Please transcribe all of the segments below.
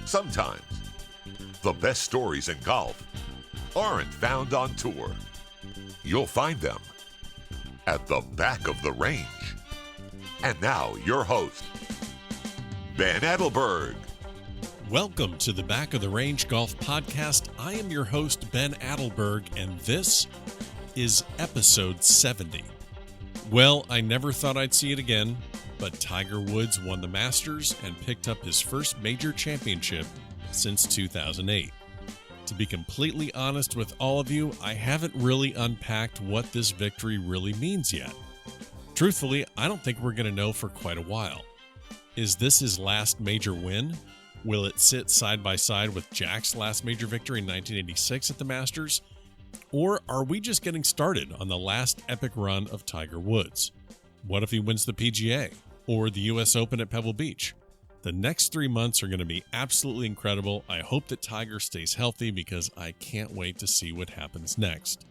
Sometimes, the best stories in golf aren't found on tour. You'll find them at the back of the range. And now, your host, Ben Adelberg. Welcome to the Back of the Range Golf Podcast. I am your host, Ben Adelberg, and this is episode 70. Well, I never thought I'd see it again, but Tiger Woods won the Masters and picked up his first major championship since 2008. To be completely honest with all of you, I haven't really unpacked what this victory really means yet. Truthfully, I don't think we're going to know for quite a while. Is this his last major win? Will it sit side by side with Jack's last major victory in 1986 at the Masters? Or are we just getting started on the last epic run of Tiger Woods? What if he wins the PGA or the US Open at Pebble Beach? The next 3 months are going to be absolutely incredible. I hope that Tiger stays healthy because I can't wait to see what happens next.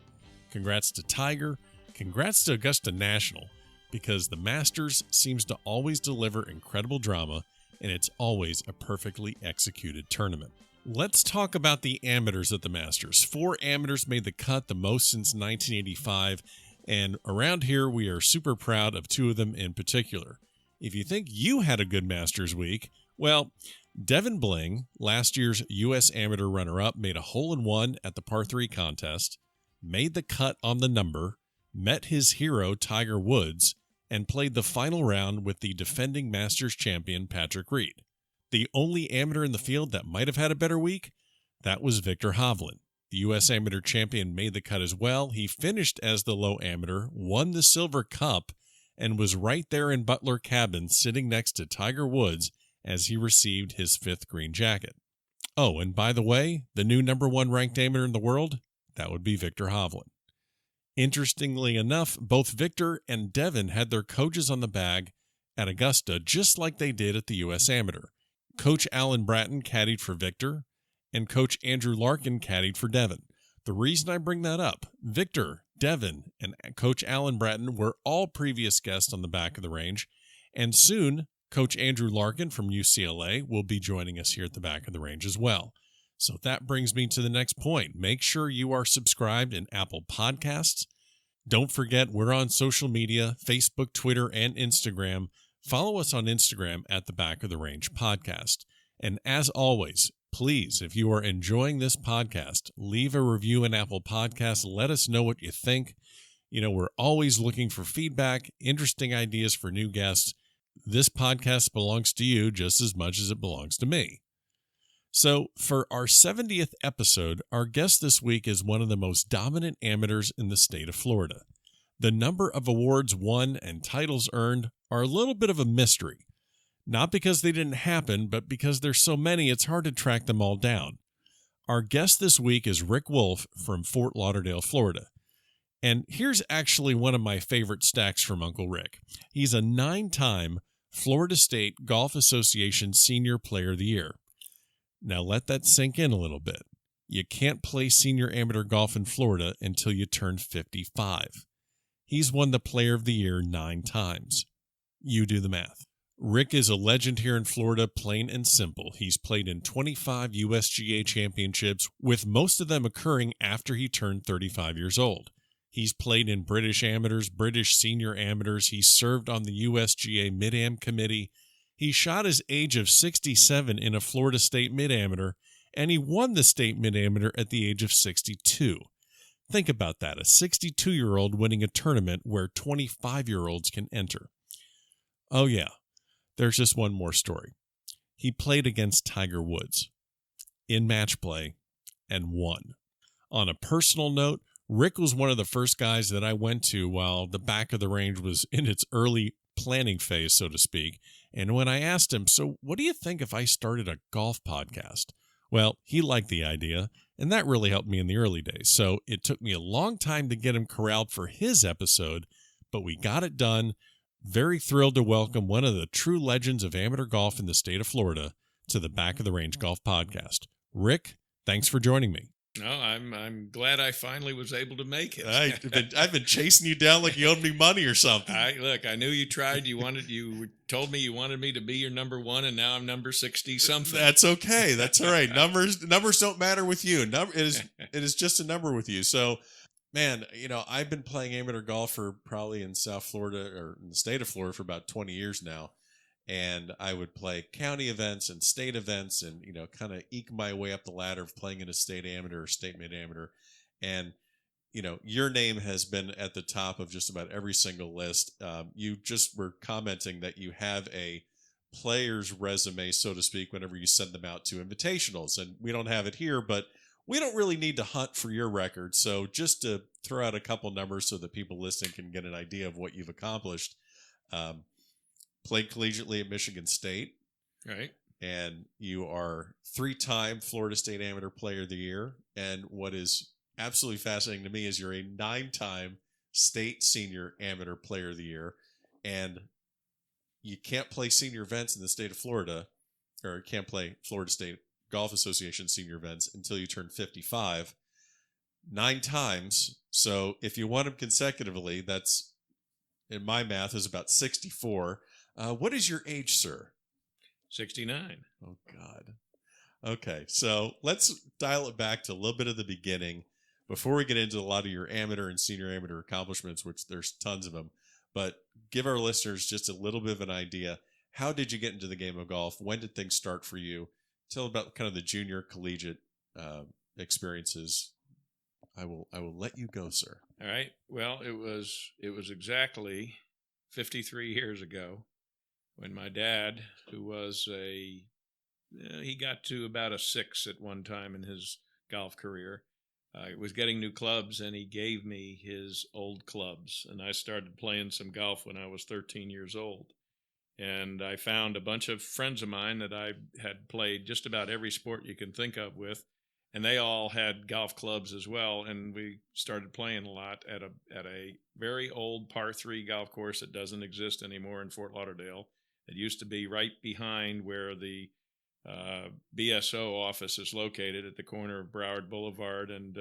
Congrats to Tiger. Congrats to Augusta National, because the Masters seems to always deliver incredible drama, and it's always a perfectly executed tournament. Let's talk about the amateurs at the Masters. 4 amateurs made the cut, the most since 1985, and around here we are super proud of 2 of them in particular. If you think you had a good Masters week, well, Devin Bling, last year's U.S. Amateur runner-up, made a hole-in-one at the par 3 contest, made the cut on the number, met his hero Tiger Woods, and played the final round with the defending Masters champion Patrick Reed. The only amateur in the field that might have had a better week, that was Viktor Hovland. The U.S. Amateur champion made the cut as well. He finished as the low amateur, won the Silver Cup, and was right there in Butler Cabin sitting next to Tiger Woods as he received his 5th green jacket. Oh, and by the way, the new number 1 ranked amateur in the world, that would be Viktor Hovland. Interestingly enough, both Victor and Devin had their coaches on the bag at Augusta, just like they did at the U.S. Amateur. Coach Alan Bratton caddied for Victor, and Coach Andrew Larkin caddied for Devin. The reason I bring that up, Victor, Devin, and Coach Alan Bratton were all previous guests on the Back of the Range, and soon Coach Andrew Larkin from UCLA will be joining us here at the Back of the Range as well. So that brings me to the next point. Make sure you are subscribed in Apple Podcasts. Don't forget, we're on social media, Facebook, Twitter, and Instagram. Follow us on Instagram at the Back of the Range Podcast. And as always, please, if you are enjoying this podcast, leave a review in Apple Podcasts. Let us know what you think. You know, we're always looking for feedback, interesting ideas for new guests. This podcast belongs to you just as much as it belongs to me. So, for our 70th episode, our guest this week is one of the most dominant amateurs in the state of Florida. The number of awards won and titles earned are a little bit of a mystery. Not because they didn't happen, but because there's so many, it's hard to track them all down. Our guest this week is Rick Woulfe from Fort Lauderdale, Florida. And here's actually one of my favorite stacks from Uncle Rick. He's a 9-time Florida State Golf Association Senior Player of the Year. Now let that sink in a little bit. You can't play senior amateur golf in Florida until you turn 55. He's won the Player of the Year 9 times. You do the math. Rick is a legend here in Florida, plain and simple. He's played in 25 USGA Championships, with most of them occurring after he turned 35 years old. He's played in British amateurs, British senior amateurs. He served on the USGA Mid-Am Committee. He shot his age of 67 in a Florida State Mid-Amateur, and he won the State Mid-Amateur at the age of 62. Think about that, a 62-year-old winning a tournament where 25-year-olds can enter. Oh yeah, there's just one more story. He played against Tiger Woods in match play and won. On a personal note, Rick was one of the first guys that I went to while the Back of the Range was in its early planning phase, so to speak. And when I asked him, so what do you think if I started a golf podcast? Well, he liked the idea, and that really helped me in the early days. So it took me a long time to get him corralled for his episode, but we got it done. Very thrilled to welcome one of the true legends of amateur golf in the state of Florida to the Back of the Range Golf Podcast. Rick, thanks for joining me. No, I'm glad I finally was able to make it. I've been chasing you down like you owed me money or something. I knew you tried. You told me you wanted me to be your number one, and now I'm number 60 something. That's okay. That's all right. Numbers don't matter with you. It is just a number with you. So, man, I've been playing amateur golf for probably in South Florida or in the state of Florida for about 20 years now. And I would play county events and state events and, kind of eke my way up the ladder of playing in a state amateur or state mid amateur. And, your name has been at the top of just about every single list. You just were commenting that you have a player's resume, so to speak, whenever you send them out to invitationals. And we don't have it here, but we don't really need to hunt for your record. So just to throw out a couple numbers so that people listening can get an idea of what you've accomplished. Played collegiately at Michigan State. Right. And you are 3-time Florida State Amateur Player of the Year. And what is absolutely fascinating to me is you're a 9-time State Senior Amateur Player of the Year. And you can't play senior events in the state of Florida, or can't play Florida State Golf Association senior events until you turn 55. 9 times. So if you won them consecutively, that's, in my math, is about 64. What is your age, sir? 69. Oh, God. Okay, so let's dial it back to a little bit of the beginning before we get into a lot of your amateur and senior amateur accomplishments, which there's tons of them. But give our listeners just a little bit of an idea. How did you get into the game of golf? When did things start for you? Tell about kind of the junior collegiate experiences. I will let you go, sir. All right. Well, it was exactly 53 years ago when my dad, who was he got to about a 6 at one time in his golf career, was getting new clubs, and he gave me his old clubs. And I started playing some golf when I was 13 years old. And I found a bunch of friends of mine that I had played just about every sport you can think of with, and they all had golf clubs as well. And we started playing a lot at a very old par 3 golf course that doesn't exist anymore in Fort Lauderdale. It used to be right behind where the BSO office is located at the corner of Broward Boulevard and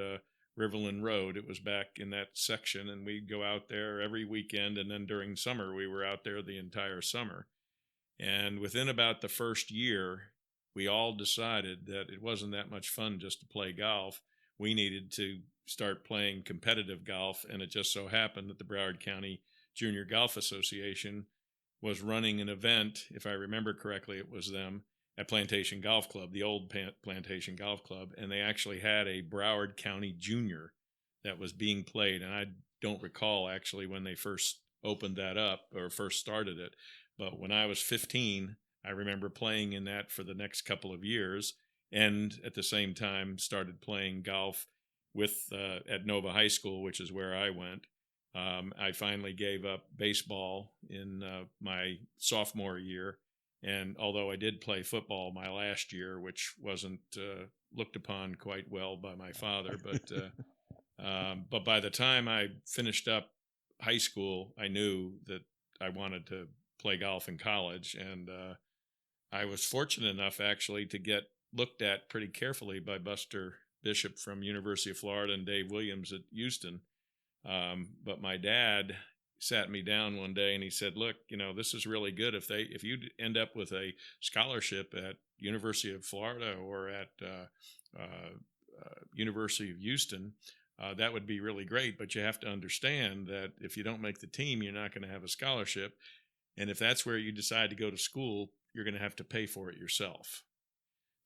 Riverland Road. It was back in that section, and we'd go out there every weekend, and then during summer we were out there the entire summer. And within about the first year, we all decided that it wasn't that much fun just to play golf. We needed to start playing competitive golf, and it just so happened that the Broward County Junior Golf Association was running an event. If I remember correctly, it was them, at Plantation Golf Club, the old Plantation Golf Club, and they actually had a Broward County Junior that was being played. And I don't recall actually when they first opened that up or first started it, but when I was 15, I remember playing in that for the next couple of years, and at the same time started playing golf with at Nova High School, which is where I went. I finally gave up baseball in my sophomore year. And although I did play football my last year, which wasn't looked upon quite well by my father, but by the time I finished up high school, I knew that I wanted to play golf in college. And I was fortunate enough actually to get looked at pretty carefully by Buster Bishop from University of Florida and Dave Williams at Houston. But my dad sat me down one day and he said, look, this is really good. If you end up with a scholarship at University of Florida or at University of Houston, that would be really great. But you have to understand that if you don't make the team, you're not going to have a scholarship. And if that's where you decide to go to school, you're going to have to pay for it yourself.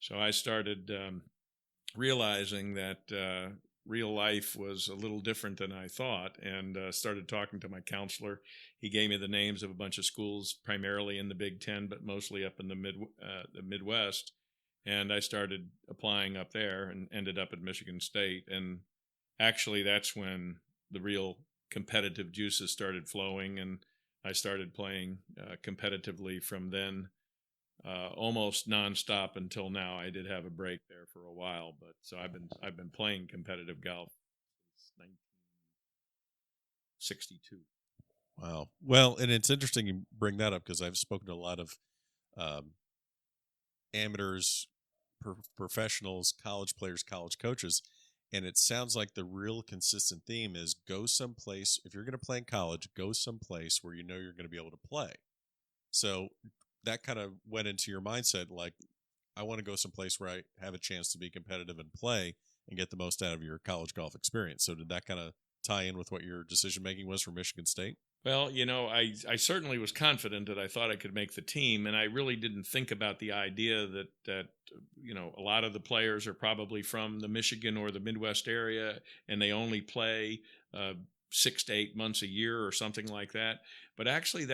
So I started realizing that real life was a little different than I thought, and started talking to my counselor. He gave me the names of a bunch of schools, primarily in the Big Ten, but mostly up in the Midwest. And I started applying up there and ended up at Michigan State. And actually, that's when the real competitive juices started flowing, and I started playing competitively from then. Almost nonstop until now. I did have a break there for a while, but so I've been playing competitive golf since 1962. Wow. Well, and it's interesting you bring that up because I've spoken to a lot of amateurs, professionals, college players, college coaches, And it sounds like the real consistent theme is go someplace. If you're going to play in college, go someplace where you know you're going to be able to play. So that kind of went into your mindset, like, I want to go someplace where I have a chance to be competitive and play and get the most out of your college golf experience. So did that kind of tie in with what your decision making was for Michigan State? Well, I certainly was confident that I thought I could make the team, and I really didn't think about the idea that a lot of the players are probably from the Michigan or the Midwest area, and they only play 6 to 8 months a year or something like that. But actually,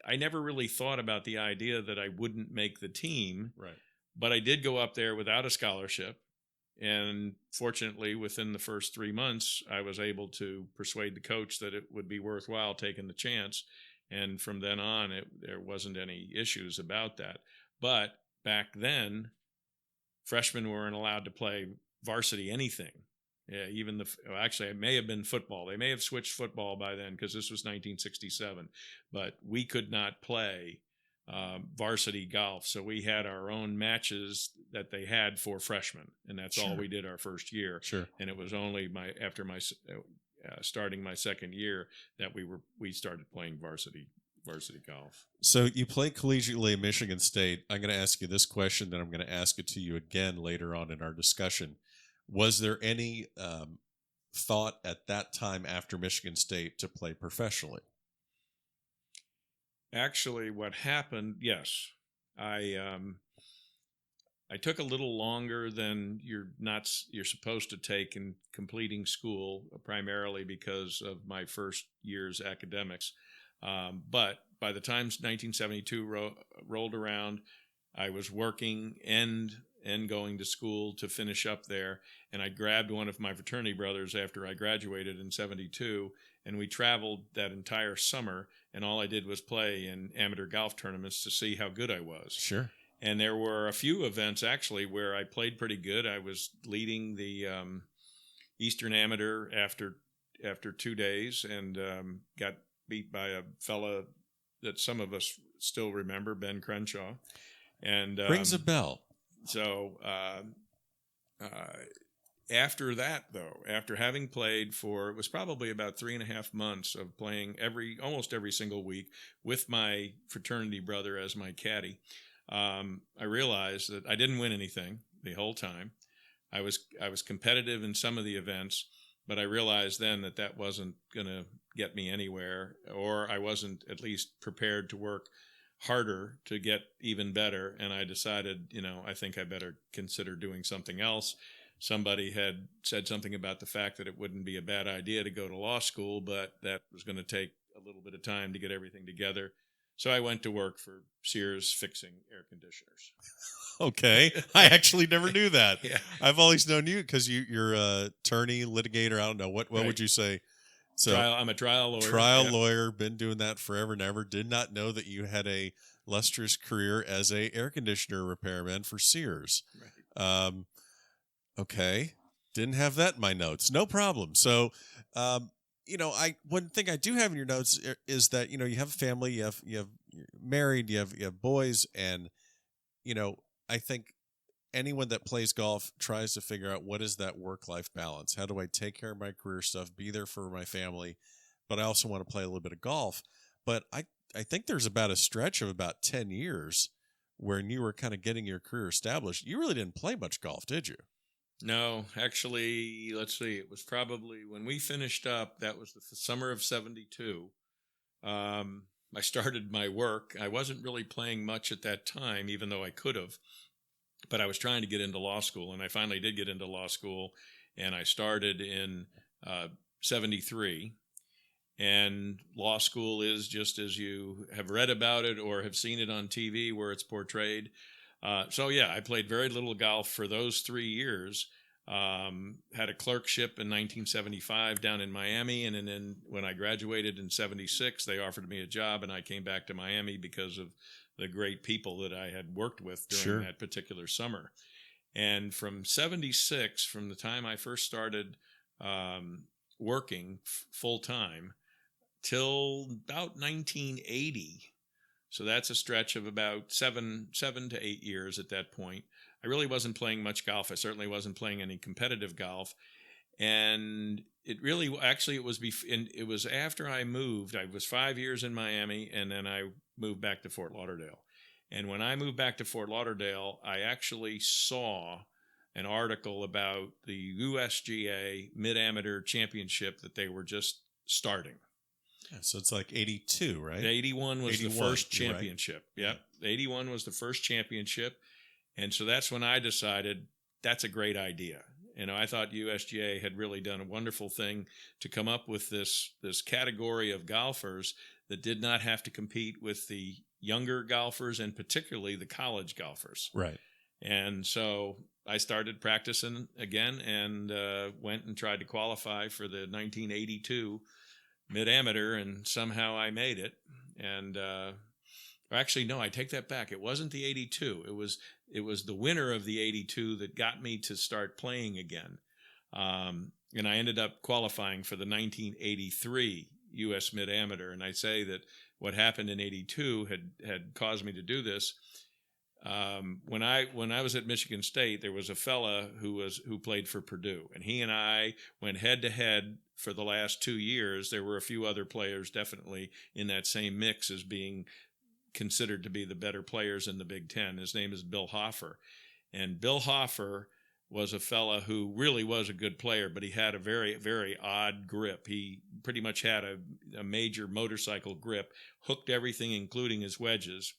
I never really thought about the idea that I wouldn't make the team. Right. But I did go up there without a scholarship. And fortunately, within the first 3 months, I was able to persuade the coach that it would be worthwhile taking the chance. And from then on, there wasn't any issues about that. But back then, freshmen weren't allowed to play varsity anything. Yeah, actually, it may have been football. They may have switched football by then because this was 1967. But we could not play varsity golf, so we had our own matches that they had for freshmen, and that's all we did our first year. Sure. And it was only after starting my second year that we started playing varsity golf. So you play collegiately at Michigan State. I'm going to ask you this question, then I'm going to ask it to you again later on in our discussion. Was there any thought at that time after Michigan State to play professionally? Actually, what happened, yes, I took a little longer than you're supposed to take in completing school, primarily because of my first year's academics. But by the time 1972 rolled around, I was working and going to school to finish up there, and I grabbed one of my fraternity brothers after I graduated in 72, and we traveled that entire summer, and all I did was play in amateur golf tournaments to see how good I was. Sure. And there were a few events, actually, where I played pretty good. I was leading the Eastern Amateur after 2 days, and got beat by a fella that some of us still remember, Ben Crenshaw. And rings a bell. So after that, though, after having played it was probably about 3.5 months of playing almost every single week with my fraternity brother as my caddy, I realized that I didn't win anything the whole time. I was competitive in some of the events, but I realized then that wasn't going to get me anywhere, or I wasn't at least prepared to work harder to get even better. And I decided, I think I better consider doing something else. Somebody had said something about the fact that it wouldn't be a bad idea to go to law school, but that was going to take a little bit of time to get everything together. So I went to work for Sears fixing air conditioners. Okay. I actually never knew that. Yeah. I've always known you because you're a attorney, litigator. I don't know. What Right. would you say? So I'm a trial lawyer. Trial lawyer, been doing that forever and ever. Did not know that you had a lustrous career as a air conditioner repairman for Sears. Right. Okay. Didn't have that in my notes. No problem. So, one thing I do have in your notes is that, you have a family, you're married, you have boys, and, I think anyone that plays golf tries to figure out what is that work-life balance. How do I take care of my career stuff, be there for my family, but I also want to play a little bit of golf. But I think there's about a stretch of about 10 years when you were kind of getting your career established. You really didn't play much golf, did you? No, actually, let's see. It was probably when we finished up, that was the summer of 72. I started my work. I wasn't really playing much at that time, even though I could have. But I was trying to get into law school, and I finally did get into law school, and I started in 73. And law school is just as you have read about it or have seen it on TV where it's portrayed. So, I played very little golf for those 3 years. Had a clerkship in 1975 down in Miami, and then when I graduated in 76, they offered me a job, and I came back to Miami because of the great people that I had worked with during that particular summer. And from 76, from the time I first started working full-time till about 1980, so that's a stretch of about seven to 8 years at that point, I really wasn't playing much golf. I certainly wasn't playing any competitive golf. And it really, actually, it was after I moved. I was 5 years in Miami, and then I moved back to Fort Lauderdale. And when I moved back to Fort Lauderdale, I actually saw an article about the USGA Mid-Amateur Championship that they were just starting. Yeah, so it's like 82, right? 81 was 81, the first championship. Right. Yep. 81 was the first championship. And so that's when I decided that's a great idea. I thought USGA had really done a wonderful thing to come up with this category of golfers that did not have to compete with the younger golfers and particularly the college golfers. Right. And so I started practicing again and went and tried to qualify for the 1982 Mid-Amateur, and somehow I made it. And actually, no, I take that back. It wasn't the 82. It was the winner of the 82 that got me to start playing again. And I ended up qualifying for the 1983 U.S. Mid-Amateur. And I say that what happened in 82 had caused me to do this. When I was at Michigan State, there was a fella who played for Purdue, and he and I went head to head for the last 2 years. There were a few other players definitely in that same mix as being considered to be the better players in the Big Ten. His name is Bill Hoffer, and Bill Hoffer was a fella who really was a good player, but he had a very, very odd grip. He pretty much had a major motorcycle grip, hooked everything, including his wedges.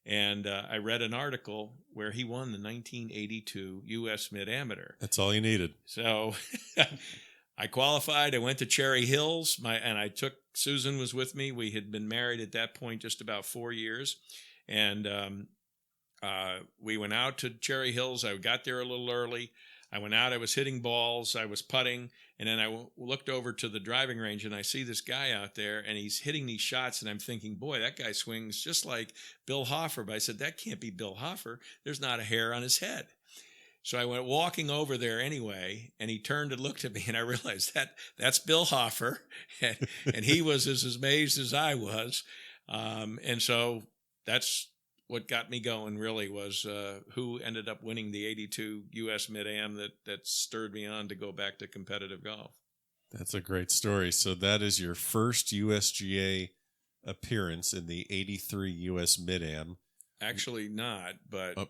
And I read an article where he won the 1982 U.S. Mid-Amateur. That's all you needed. So I qualified. I went to Cherry Hills. And I took, Susan was with me. We had been married at that point just about 4 years. And we went out to Cherry Hills. I got there a little early. I went out. I was hitting balls. I was putting. And then I looked over to the driving range, and I see this guy out there, and he's hitting these shots, and I'm thinking, boy, that guy swings just like Bill Hoffer. But I said, that can't be Bill Hoffer. There's not a hair on his head. So I went walking over there anyway, and he turned and looked at me, and I realized that's Bill Hoffer, and he was as amazed as I was. And so that's what got me going, really, was who ended up winning the 82 U.S. Mid-Am that stirred me on to go back to competitive golf. That's a great story. So that is your first USGA appearance in the 83 U.S. Mid-Am. Actually not, but...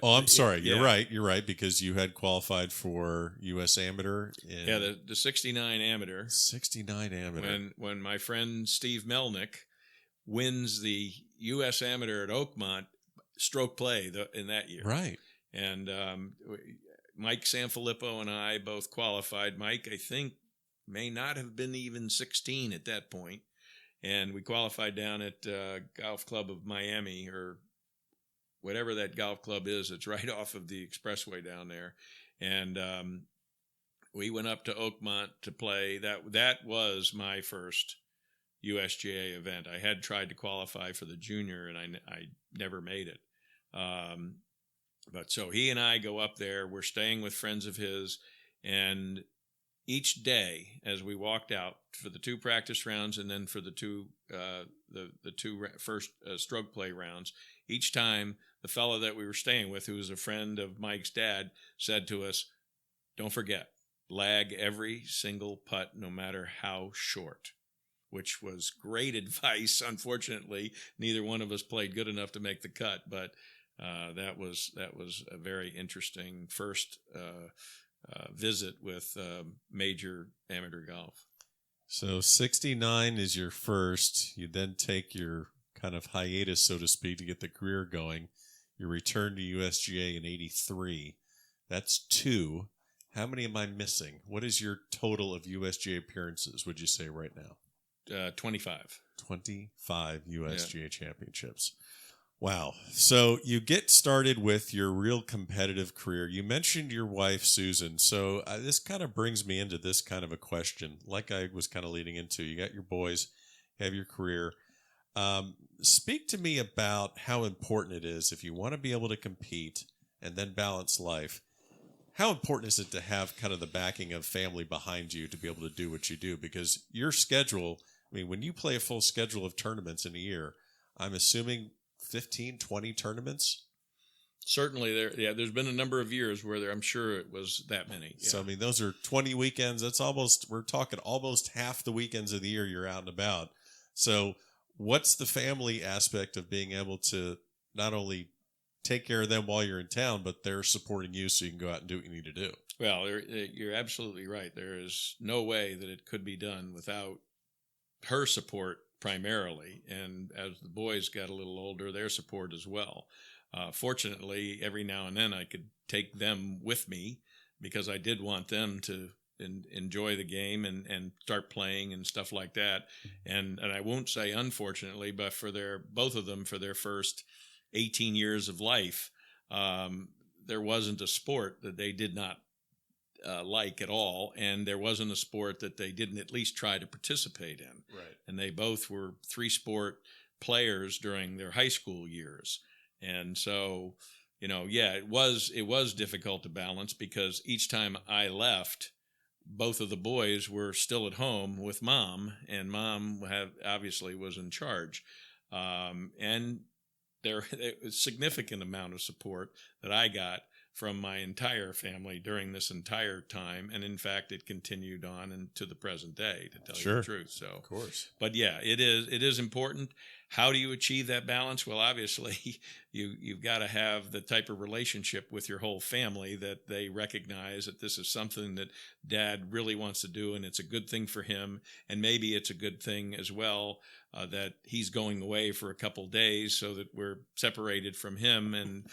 I'm sorry. You're right. You're right, because you had qualified for U.S. Amateur. The 69 Amateur. 69 Amateur. When my friend Steve Melnick wins the U.S. Amateur at Oakmont stroke play in that year. Right. And Mike Sanfilippo and I both qualified. Mike, I think, may not have been even 16 at that point. And we qualified down at Golf Club of Miami, or whatever that golf club is. It's right off of the expressway down there. And we went up to Oakmont to play. That was my first USGA event. I had tried to qualify for the junior, and I never made it. But so he and I go up there. We're staying with friends of his, and each day as we walked out for the 2 practice rounds and then for the two first stroke play rounds, each time the fellow that we were staying with, who was a friend of Mike's dad, said to us, "Don't forget, lag every single putt, no matter how short," which was great advice. Unfortunately, neither one of us played good enough to make the cut, but that was a very interesting first visit with major amateur golf. So 69 is your first. You then take your kind of hiatus, so to speak, to get the career going. You return to USGA in 83. That's 2. How many am I missing? What is your total of USGA appearances, would you say, right now? 25. 25 USGA championships. Wow. So you get started with your real competitive career. You mentioned your wife, Susan. So this kind of brings me into this kind of a question, like I was kind of leading into. You got your boys, have your career. Speak to me about how important it is, if you want to be able to compete and then balance life, how important is it to have kind of the backing of family behind you to be able to do what you do? Because your schedule, I mean, when you play a full schedule of tournaments in a year, I'm assuming 15, 20 tournaments? Certainly, there's been a number of years where I'm sure it was that many. Yeah. So, I mean, those are 20 weekends. We're talking almost half the weekends of the year you're out and about. So what's the family aspect of being able to not only take care of them while you're in town, but they're supporting you so you can go out and do what you need to do? Well, you're absolutely right. There is no way that it could be done without her support primarily. And as the boys got a little older, their support as well. Fortunately, every now and then I could take them with me because I did want them to enjoy the game and start playing and stuff like that. And I won't say unfortunately, but for both of them, for their first 18 years of life, there wasn't a sport that they did not like at all, and there wasn't a sport that they didn't at least try to participate in. Right. And they both were 3-sport players during their high school years. And so, it was difficult to balance because each time I left, both of the boys were still at home with mom, and mom obviously was in charge. And there was a significant amount of support that I got from my entire family during this entire time. And in fact, it continued on into the present day, to tell you the truth. So, of course. But yeah, it is important. How do you achieve that balance? Well, obviously, you've got to have the type of relationship with your whole family that they recognize that this is something that dad really wants to do, and it's a good thing for him. And maybe it's a good thing as well that he's going away for a couple days so that we're separated from him and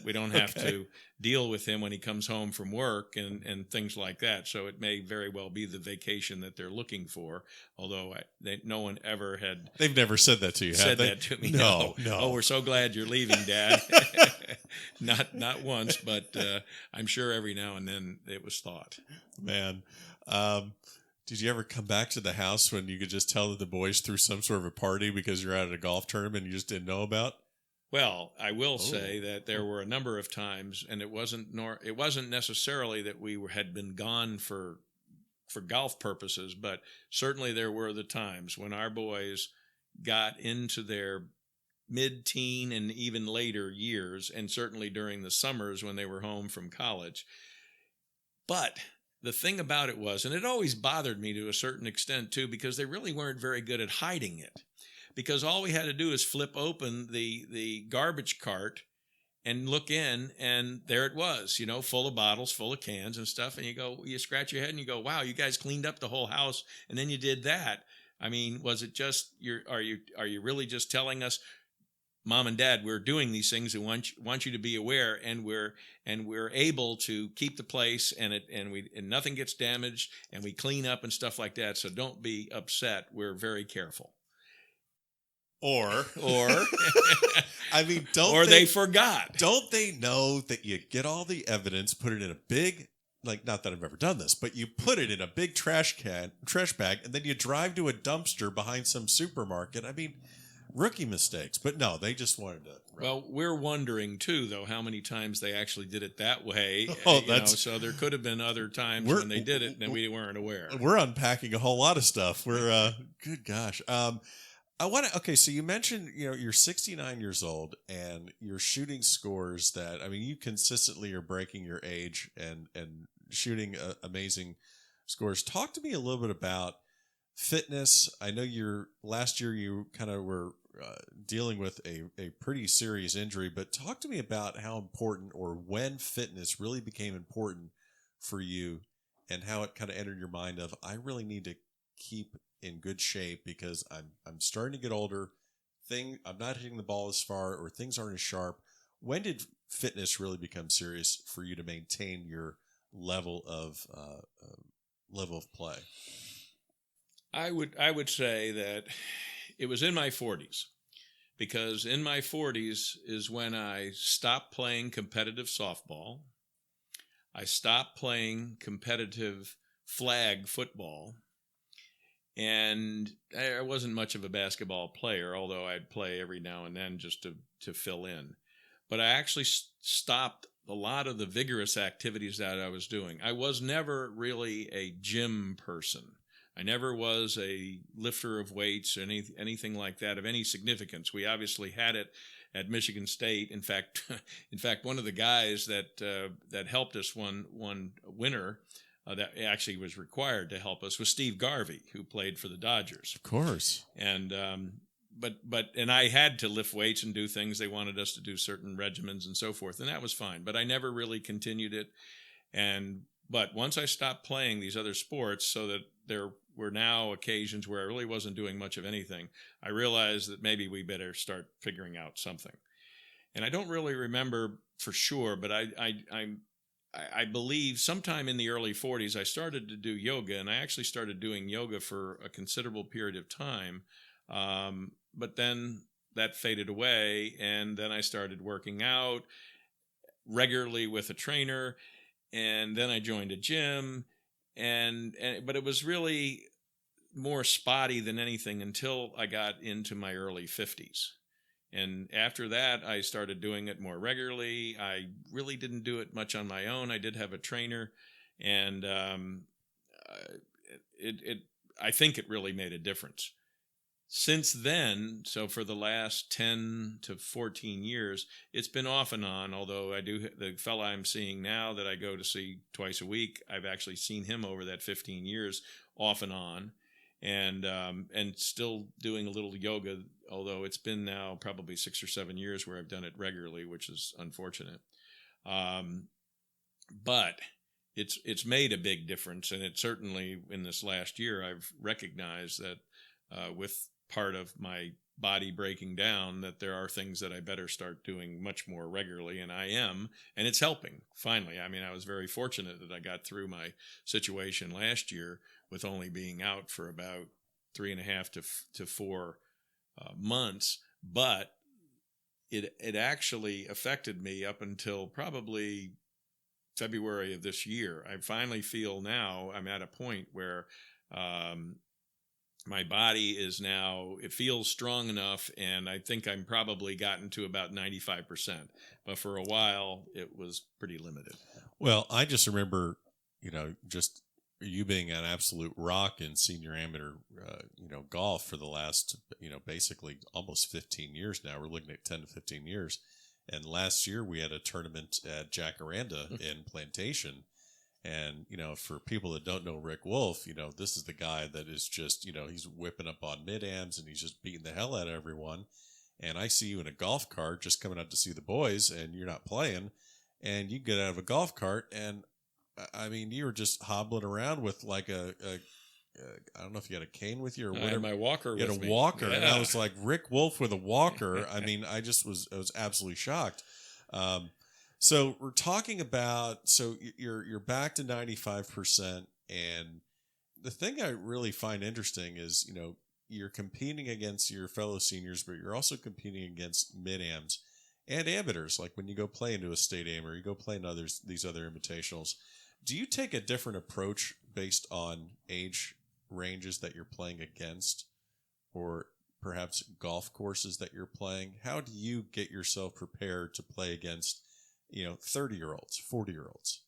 we don't have to deal with him when he comes home from work and things like that. So it may very well be the vacation that they're looking for, although no one ever had... They've never said that to you, said have they? that to me. No. Oh, we're so glad you're leaving, Dad. Not once, but I'm sure every now and then it was thought. Man, did you ever come back to the house when you could just tell that the boys threw some sort of a party because you're out at a golf tournament you just didn't know about? Well, I will say that there were a number of times, and it wasn't necessarily that we had been gone for golf purposes, but certainly there were the times when our boys got into their mid-teen and even later years, and certainly during the summers when they were home from college. But the thing about it was, and it always bothered me to a certain extent too, because they really weren't very good at hiding it. Because all we had to do is flip open the garbage cart and look in, and there it was, full of bottles, full of cans and stuff. And you scratch your head and you go, wow, you guys cleaned up the whole house, and then you did that. I mean, was it just are you really just telling us, Mom and Dad, we're doing these things and want you to be aware, and we're able to keep the place and nothing gets damaged, and we clean up and stuff like that. So don't be upset. We're very careful. Or I mean, they forgot. Don't they know that you get all the evidence, put it in a big, not that I've ever done this, but you put it in a big trash bag, and then you drive to a dumpster behind some supermarket. I mean, rookie mistakes. But no, they just wanted to. Well, we're wondering too, though, how many times they actually did it that way. So there could have been other times when they did it and we weren't aware. We're unpacking a whole lot of stuff. We're good gosh. So you mentioned, you're 69 years old and you're shooting scores that, I mean, you consistently are breaking your age and shooting amazing scores. Talk to me a little bit about fitness. I know last year you kind of were dealing with a pretty serious injury, but talk to me about how important or when fitness really became important for you and how it kind of entered your mind of, I really need to keep in good shape because I'm starting to get older. I'm not hitting the ball as far, or things aren't as sharp. When did fitness really become serious for you to maintain your level of play? I would say that it was in my 40s, because in my 40s is when I stopped playing competitive softball. I stopped playing competitive flag football. And I wasn't much of a basketball player, although I'd play every now and then just to fill in. But I actually stopped a lot of the vigorous activities that I was doing. I was never really a gym person. I never was a lifter of weights or anything like that of any significance. We obviously had it at Michigan State. In fact, one of the guys that helped us one winter that actually was required to help us was Steve Garvey, who played for the Dodgers. Of course. And but I had to lift weights and do things. They wanted us to do certain regimens and so forth, and that was fine. But I never really continued it. But once I stopped playing these other sports, so that there were now occasions where I really wasn't doing much of anything, I realized that maybe we better start figuring out something. And I don't really remember for sure, but I believe sometime in the early 40s I started to do yoga, and I actually started doing yoga for a considerable period of time. But then that faded away, and then I started working out regularly with a trainer, and then I joined a gym, but it was really more spotty than anything until I got into my early 50s. And after that, I started doing it more regularly. I really didn't do it much on my own. I did have a trainer, and I think it really made a difference. Since then, so for the last 10 to 14 years, it's been off and on, although the fella I'm seeing now that I go to see twice a week, I've actually seen him over that 15 years off and on, and still doing a little yoga, although it's been now probably 6 or 7 years where I've done it regularly, which is unfortunate. But it's made a big difference, and it certainly in this last year I've recognized that with part of my body breaking down, that there are things that I better start doing much more regularly, and I am, and it's helping finally. I mean, I was very fortunate that I got through my situation last year with only being out for about 3.5 to 4 months, but it actually affected me up until probably February of this year. I finally feel now I'm at a point where my body is now, it feels strong enough, and I think I'm probably gotten to about 95%. But for a while, it was pretty limited. Well, I just remember, just you being an absolute rock in senior amateur, golf for the last, basically almost 15 years now. We're looking at 10 to 15 years. And last year we had a tournament at Jacaranda in Plantation. And, for people that don't know Rick Woulfe, this is the guy that is just, he's whipping up on mid-ams and he's just beating the hell out of everyone. And I see you in a golf cart just coming out to see the boys, and you're not playing, and you get out of a golf cart, and I mean, you were just hobbling around with like I don't know if you had a cane with you or whatever. I had my walker with me. You had a walker, yeah. And I was like, Rick Woulfe with a walker. I mean, I was absolutely shocked. So we're talking about, so you're back to 95%, and the thing I really find interesting is, you're competing against your fellow seniors, but you're also competing against mid-ams and amateurs. Like when you go play into a state am or you go play in these other invitationals, do you take a different approach based on age ranges that you're playing against, or perhaps golf courses that you're playing? How do you get yourself prepared to play against 30-year-olds, 40-year-olds?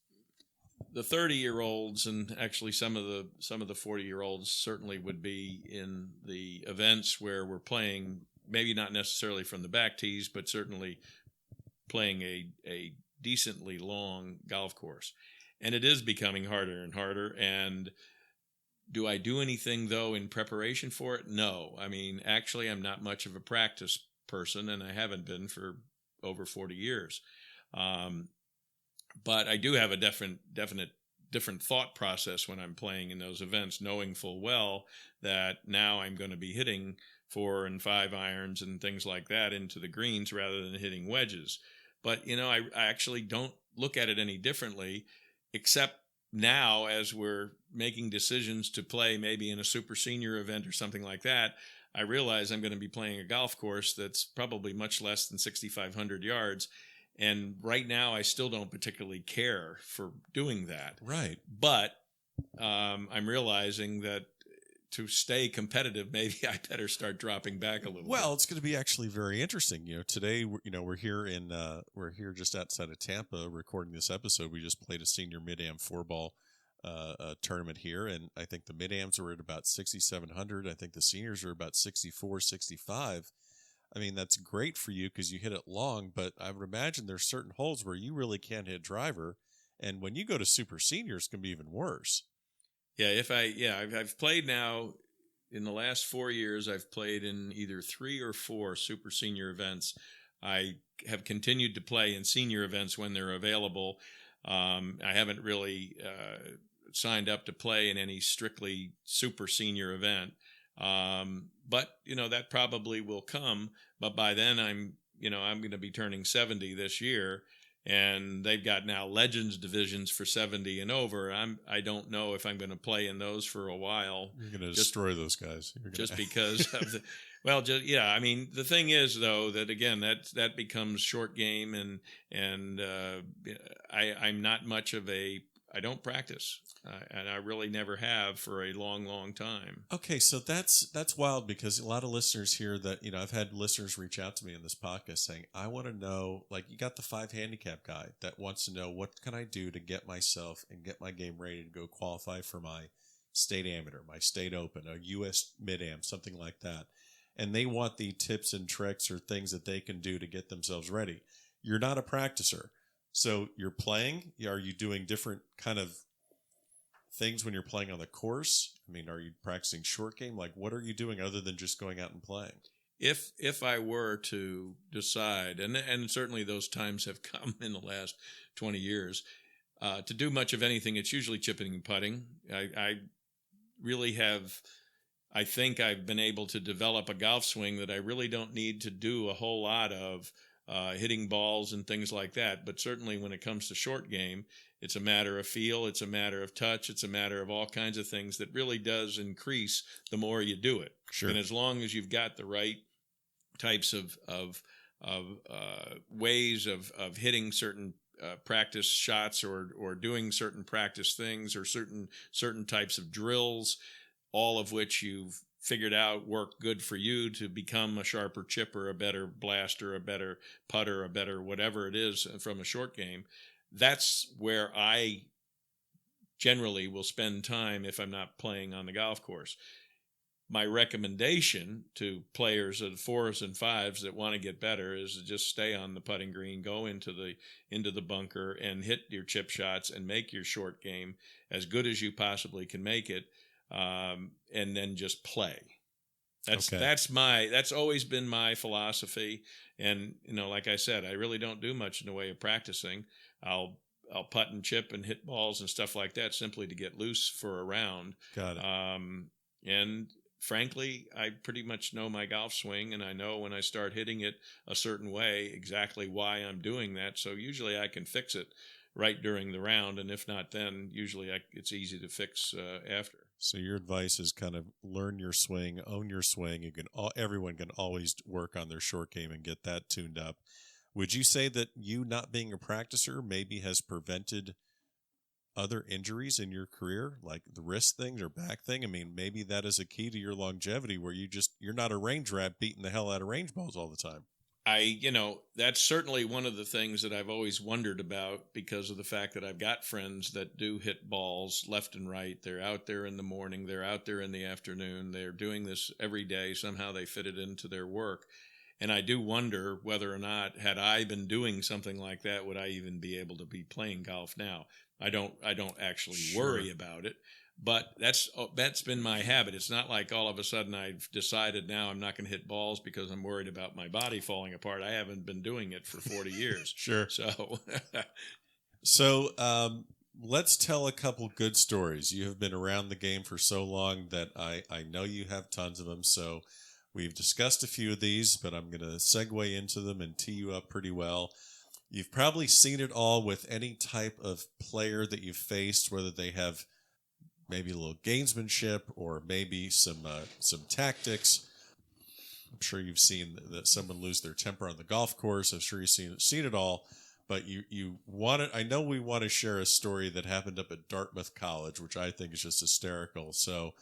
The 30-year-olds, and actually some of the 40-year-olds certainly would be in the events where we're playing, maybe not necessarily from the back tees, but certainly playing a decently long golf course. And it is becoming harder and harder. And do I do anything, though, in preparation for it? No. I mean, actually, I'm not much of a practice person, and I haven't been for over 40 years. But I do have a different thought process when I'm playing in those events, knowing full well that now I'm going to be hitting 4 and 5 irons and things like that into the greens rather than hitting wedges. But, I actually don't look at it any differently, except now as we're making decisions to play maybe in a super senior event or something like that, I realize I'm going to be playing a golf course that's probably much less than 6,500 yards. And right now, I still don't particularly care for doing that. Right. But I'm realizing that to stay competitive, maybe I better start dropping back a little bit. Well, it's going to be actually very interesting. Today, we're here just outside of Tampa recording this episode. We just played a senior mid-am 4-ball tournament here, and I think the mid-ams were at about 6,700. I think the seniors are about 64, 65. I mean, that's great for you because you hit it long, but I would imagine there's certain holes where you really can't hit driver, and when you go to super seniors, it can be even worse. Yeah, I've played now in the last 4 years. I've played in either 3 or 4 super senior events. I have continued to play in senior events when they're available. I haven't really signed up to play in any strictly super senior event. But that probably will come. But by then I'm going to be turning 70 this year, and they've got now legends divisions for 70 and over. I don't know if I'm going to play in those for a while. You're going to destroy those guys. Just because of the, well, I mean, the thing is though, that again, that becomes short game, and I'm not much of I don't practice, and I really never have for a long, long time. Okay, so that's wild, because a lot of listeners here that, I've had listeners reach out to me in this podcast saying, I want to know, like, you got the 5 handicap guy that wants to know, what can I do to get myself and get my game ready to go qualify for my state amateur, my state open, a U.S. mid-am, something like that. And they want the tips and tricks or things that they can do to get themselves ready. You're not a practicer. So you're playing? Are you doing different kind of things when you're playing on the course? I mean, are you practicing short game? Like, what are you doing other than just going out and playing? If I were to decide, and certainly those times have come in the last 20 years, to do much of anything, it's usually chipping and putting. I really have, I think I've been able to develop a golf swing that I really don't need to do a whole lot of hitting balls and things like that. But certainly when it comes to short game, it's a matter of feel, it's a matter of touch, it's a matter of all kinds of things that really does increase the more you do it. Sure. And as long as you've got the right types of ways of hitting certain practice shots or doing certain practice things or certain types of drills, all of which you've figured out work good for you to become a sharper chipper, a better blaster, a better putter, a better whatever it is from a short game. That's where I generally will spend time if I'm not playing on the golf course. My recommendation to players of 4s and 5s that want to get better is to just stay on the putting green, go into the bunker and hit your chip shots and make your short game as good as you possibly can make it, and then just play. That's always been my philosophy. And like I said, I really don't do much in the way of practicing. I'll putt and chip and hit balls and stuff like that simply to get loose for a round. Got it. And frankly, I pretty much know my golf swing, and I know when I start hitting it a certain way exactly why I'm doing that. So usually I can fix it right during the round, and if not, then usually it's easy to fix after. So your advice is kind of learn your swing, own your swing. Everyone can always work on their short game and get that tuned up. Would you say that you not being a practicer maybe has prevented other injuries in your career, like the wrist thing or back thing? I mean, maybe that is a key to your longevity, where you're not a range rat beating the hell out of range balls all the time. That's certainly one of the things that I've always wondered about, because of the fact that I've got friends that do hit balls left and right. They're out there in the morning, they're out there in the afternoon, they're doing this every day. Somehow they fit it into their work. And I do wonder whether or not, had I been doing something like that, would I even be able to be playing golf now? I don't actually worry about it, but that's been my habit. It's not like all of a sudden I've decided now I'm not going to hit balls because I'm worried about my body falling apart. I haven't been doing it for 40 years. Sure. So, let's tell a couple good stories. You have been around the game for so long that I know you have tons of them. So we've discussed a few of these, but I'm going to segue into them and tee you up pretty well. You've probably seen it all with any type of player that you've faced, whether they have maybe a little gamesmanship or maybe some tactics. I'm sure you've seen that someone lose their temper on the golf course. I'm sure you've seen it all. But I know we want to share a story that happened up at Dartmouth College, which I think is just hysterical. So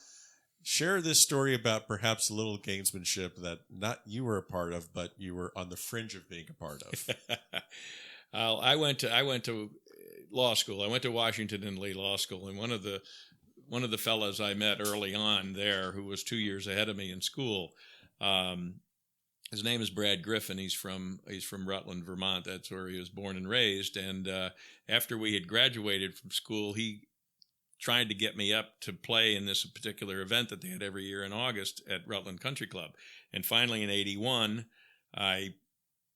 share this story about perhaps a little gamesmanship that not you were a part of, but you were on the fringe of being a part of. I went to law school. I went to Washington and Lee Law School, and one of the fellows I met early on there, who was 2 years ahead of me in school, his name is Brad Griffin. He's from Rutland, Vermont. That's where he was born and raised. And after we had graduated from school, he tried to get me up to play in this particular event that they had every year in August at Rutland Country Club. And finally, in '81, I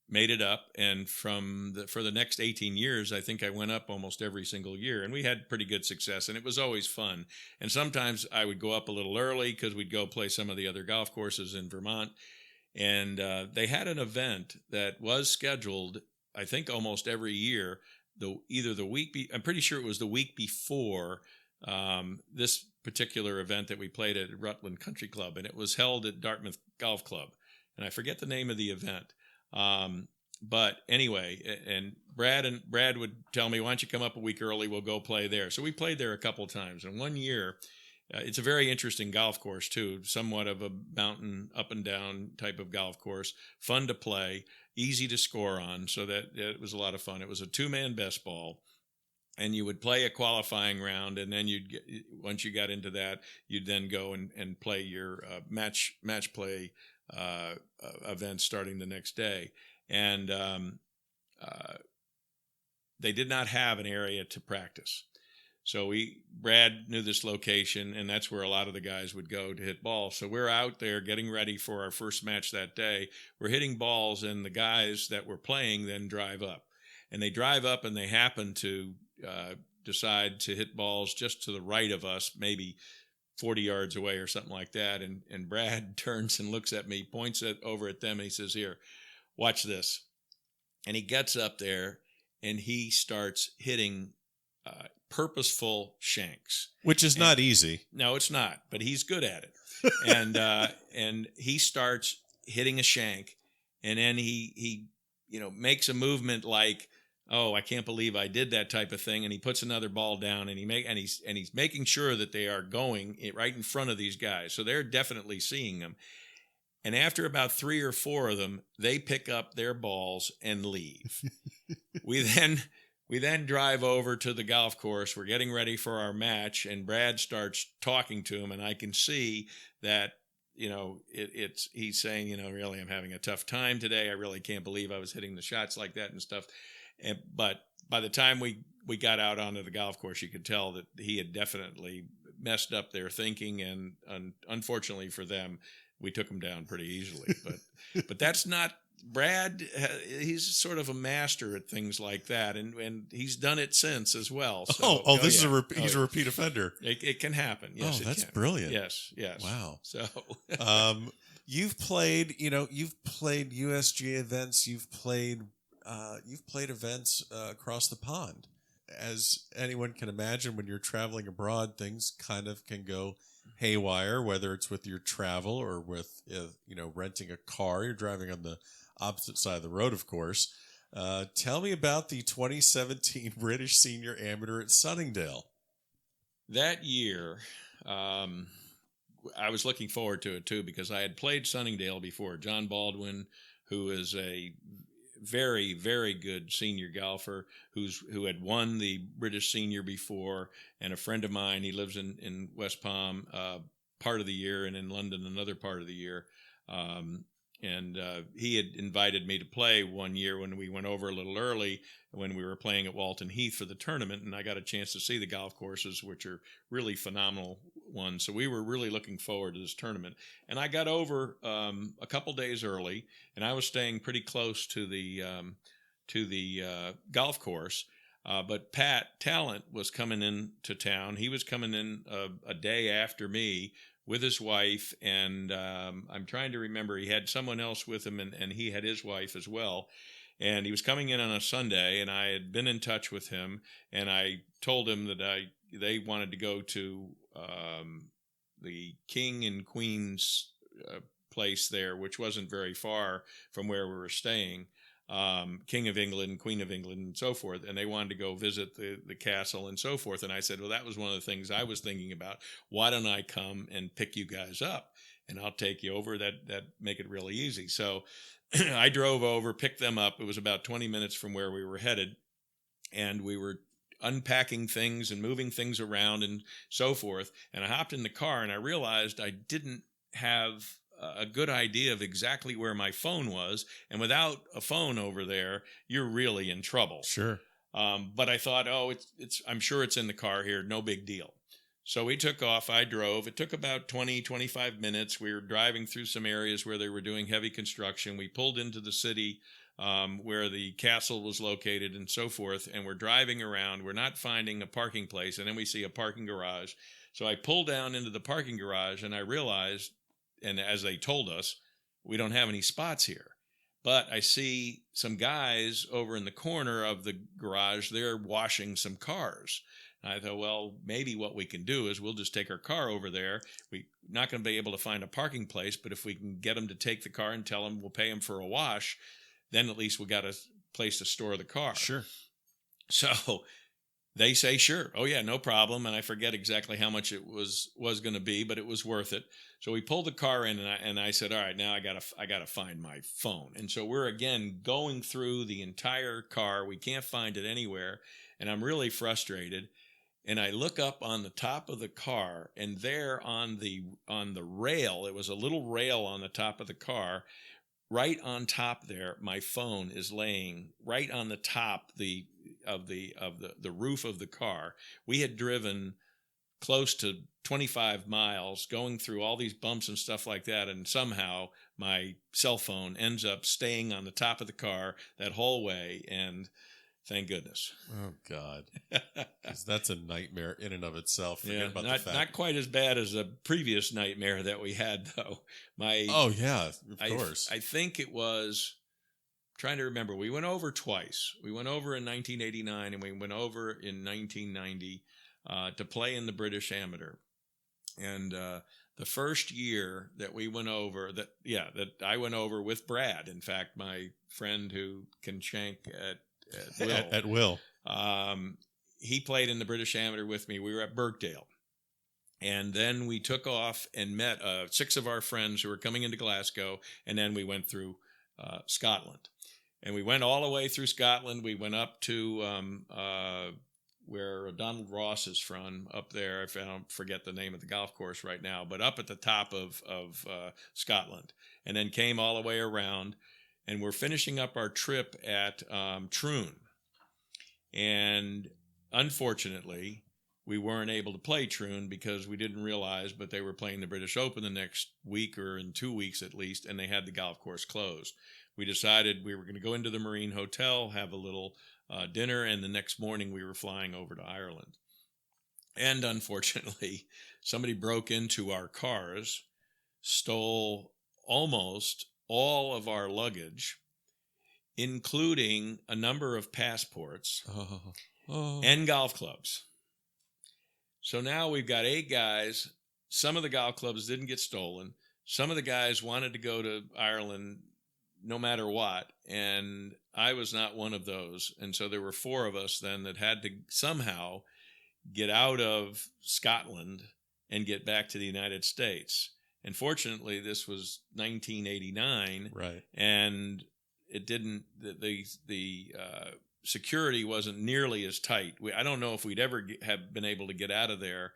made it up. And for the next 18 years, I think I went up almost every single year. And we had pretty good success, and it was always fun. And sometimes I would go up a little early because we'd go play some of the other golf courses in Vermont. And they had an event that was scheduled, I think, almost every year. I'm pretty sure it was the week before this particular event that we played at Rutland Country Club, and it was held at Dartmouth Golf Club. And I forget the name of the event. But anyway, and Brad would tell me, why don't you come up a week early? We'll go play there. So we played there a couple times. And one year, it's a very interesting golf course, too, somewhat of a mountain up and down type of golf course, fun to play, easy to score on. So that it was a lot of fun. It was a 2-man best ball, and you would play a qualifying round. And then once you got into that, you'd then go and play your match play event starting the next day. And they did not have an area to practice. So Brad knew this location, and that's where a lot of the guys would go to hit balls. So we're out there getting ready for our first match that day. We're hitting balls, and the guys that were playing then drive up. And they drive up, and they happen to decide to hit balls just to the right of us, maybe 40 yards away or something like that. And Brad turns and looks at me, points over at them, and he says, "Here, watch this." And he gets up there, and he starts hitting purposeful shanks, which is not easy. No, it's not, but he's good at it. And he starts hitting a shank, and then he makes a movement like, "Oh, I can't believe I did that," type of thing, and he puts another ball down, and he's making sure that they are going right in front of these guys, so they're definitely seeing them. And after about 3 or 4 of them, they pick up their balls and leave. We then drive over to the golf course. We're getting ready for our match, and Brad starts talking to him, and I can see that, he's saying, "Really, I'm having a tough time today. I really can't believe I was hitting the shots like that and stuff." But by the time we got out onto the golf course, you could tell that he had definitely messed up their thinking, and unfortunately for them, we took him down pretty easily. But that's not Brad. He's sort of a master at things like that, and he's done it since as well. So, he's a repeat offender. It can happen. Yes, that's brilliant. Yes. Wow. So, you've played USGA events. You've played events across the pond. As anyone can imagine, when you're traveling abroad, things kind of can go haywire, whether it's with your travel or with renting a car. You're driving on the opposite side of the road, of course. Tell me about the 2017 British Senior Amateur at Sunningdale. That year, I was looking forward to it too, because I had played Sunningdale before. John Baldwin, who is a very, very good senior golfer who had won the British Senior before, and a friend of mine, he lives in West Palm part of the year and in London another part of the year. And he had invited me to play one year when we went over a little early when we were playing at Walton Heath for the tournament, and I got a chance to see the golf courses, which are really phenomenal ones. So we were really looking forward to this tournament. And I got over a couple days early, and I was staying pretty close to the golf course. But Pat Talent was coming into town. He was coming in a day after me with his wife, and I'm trying to remember, he had someone else with him, and he had his wife as well. And he was coming in on a Sunday, and I had been in touch with him, and I told him that they wanted to go to the King and Queen's place there, which wasn't very far from where we were staying. King of England, Queen of England, and so forth, and they wanted to go visit the castle and so forth. And I said, well, that was one of the things I was thinking about. Why don't I come and pick you guys up, and I'll take you over? That make it really easy. So I drove over, picked them up. It was about 20 minutes from where we were headed, and we were unpacking things and moving things around and so forth. And I hopped in the car and I realized I didn't have a good idea of exactly where my phone was. And without a phone over there, you're really in trouble. Sure. But I thought, I'm sure it's in the car here. No big deal. So we took off. I drove. It took about 25 minutes. We were driving through some areas where they were doing heavy construction. We pulled into the city where the castle was located and so forth. And we're driving around. We're not finding a parking place. And then we see a parking garage. So I pulled down into the parking garage and I realized, and as they told us, we don't have any spots here. But I see some guys over in the corner of the garage. They're washing some cars. And I thought, well, maybe what we can do is we'll just take our car over there. We're not going to be able to find a parking place, but if we can get them to take the car and tell them we'll pay them for a wash, then at least we got a place to store the car. Sure. So they say, sure. Oh, yeah, no problem. And I forget exactly how much it was going to be, but it was worth it. So we pulled the car in, and I said, all right, now I gotta find my phone. And so we're again going through the entire car. We can't find it anywhere, and I'm really frustrated. And I look up on the top of the car, and there on the rail, it was a little rail on the top of the car. Right on top there, my phone is laying right on the top of the roof of the car. We had driven close to 25 miles going through all these bumps and stuff like that, and somehow my cell phone ends up staying on the top of the car that whole way, and thank goodness. Oh, God. 'Cause that's a nightmare in and of itself. Forget about the fact. Not quite as bad as the previous nightmare that we had, though. Oh, yeah, of course. I think it was, trying to remember, we went over twice. We went over in 1989 and we went over in 1990 to play in the British Amateur. And the first year that we went over, that I went over with Brad, in fact, my friend who can shank at will. At will. He played in the British Amateur with me. We were at Birkdale. And then we took off and met 6 of our friends who were coming into Glasgow. And then we went through Scotland. And we went all the way through Scotland. We went up to where Donald Ross is from, up there. I don't forget the name of the golf course right now, but up at the top of Scotland. And then came all the way around. And we're finishing up our trip at Troon. And unfortunately, we weren't able to play Troon because we didn't realize, but they were playing the British Open the next week or in 2 weeks at least, and they had the golf course closed. We decided we were going to go into the Marine Hotel, have a little dinner, and the next morning we were flying over to Ireland. And unfortunately, somebody broke into our cars, stole almost all of our luggage, including a number of passports and golf clubs. So now we've got 8 guys. Some of the golf clubs didn't get stolen. Some of the guys wanted to go to Ireland no matter what, and I was not one of those. And so there were 4 of us then that had to somehow get out of Scotland and get back to the United States. And fortunately, this was 1989, right? And it didn't. The security wasn't nearly as tight. I don't know if we'd ever have been able to get out of there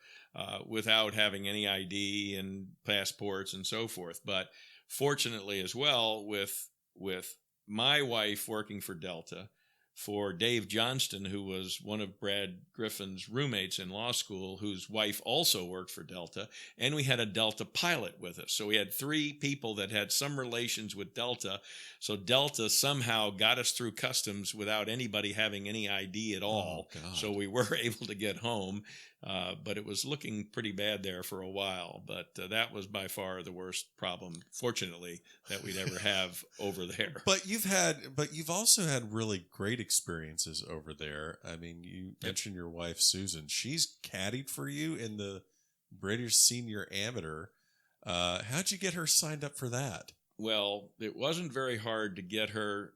without having any ID and passports and so forth. But fortunately, as well, with my wife working for Delta, for Dave Johnston, who was one of Brad Griffin's roommates in law school, whose wife also worked for Delta, and we had a Delta pilot with us. So we had 3 people that had some relations with Delta. So Delta somehow got us through customs without anybody having any ID at all. Oh, God. So we were able to get home, but it was looking pretty bad there for a while. But that was by far the worst problem, fortunately, that we'd ever have over there. But you've also had really great experiences over there. I mean, you mentioned your wife, Susan. She's caddied for you in the British Senior Amateur. How'd you get her signed up for that? Well, it wasn't very hard to get her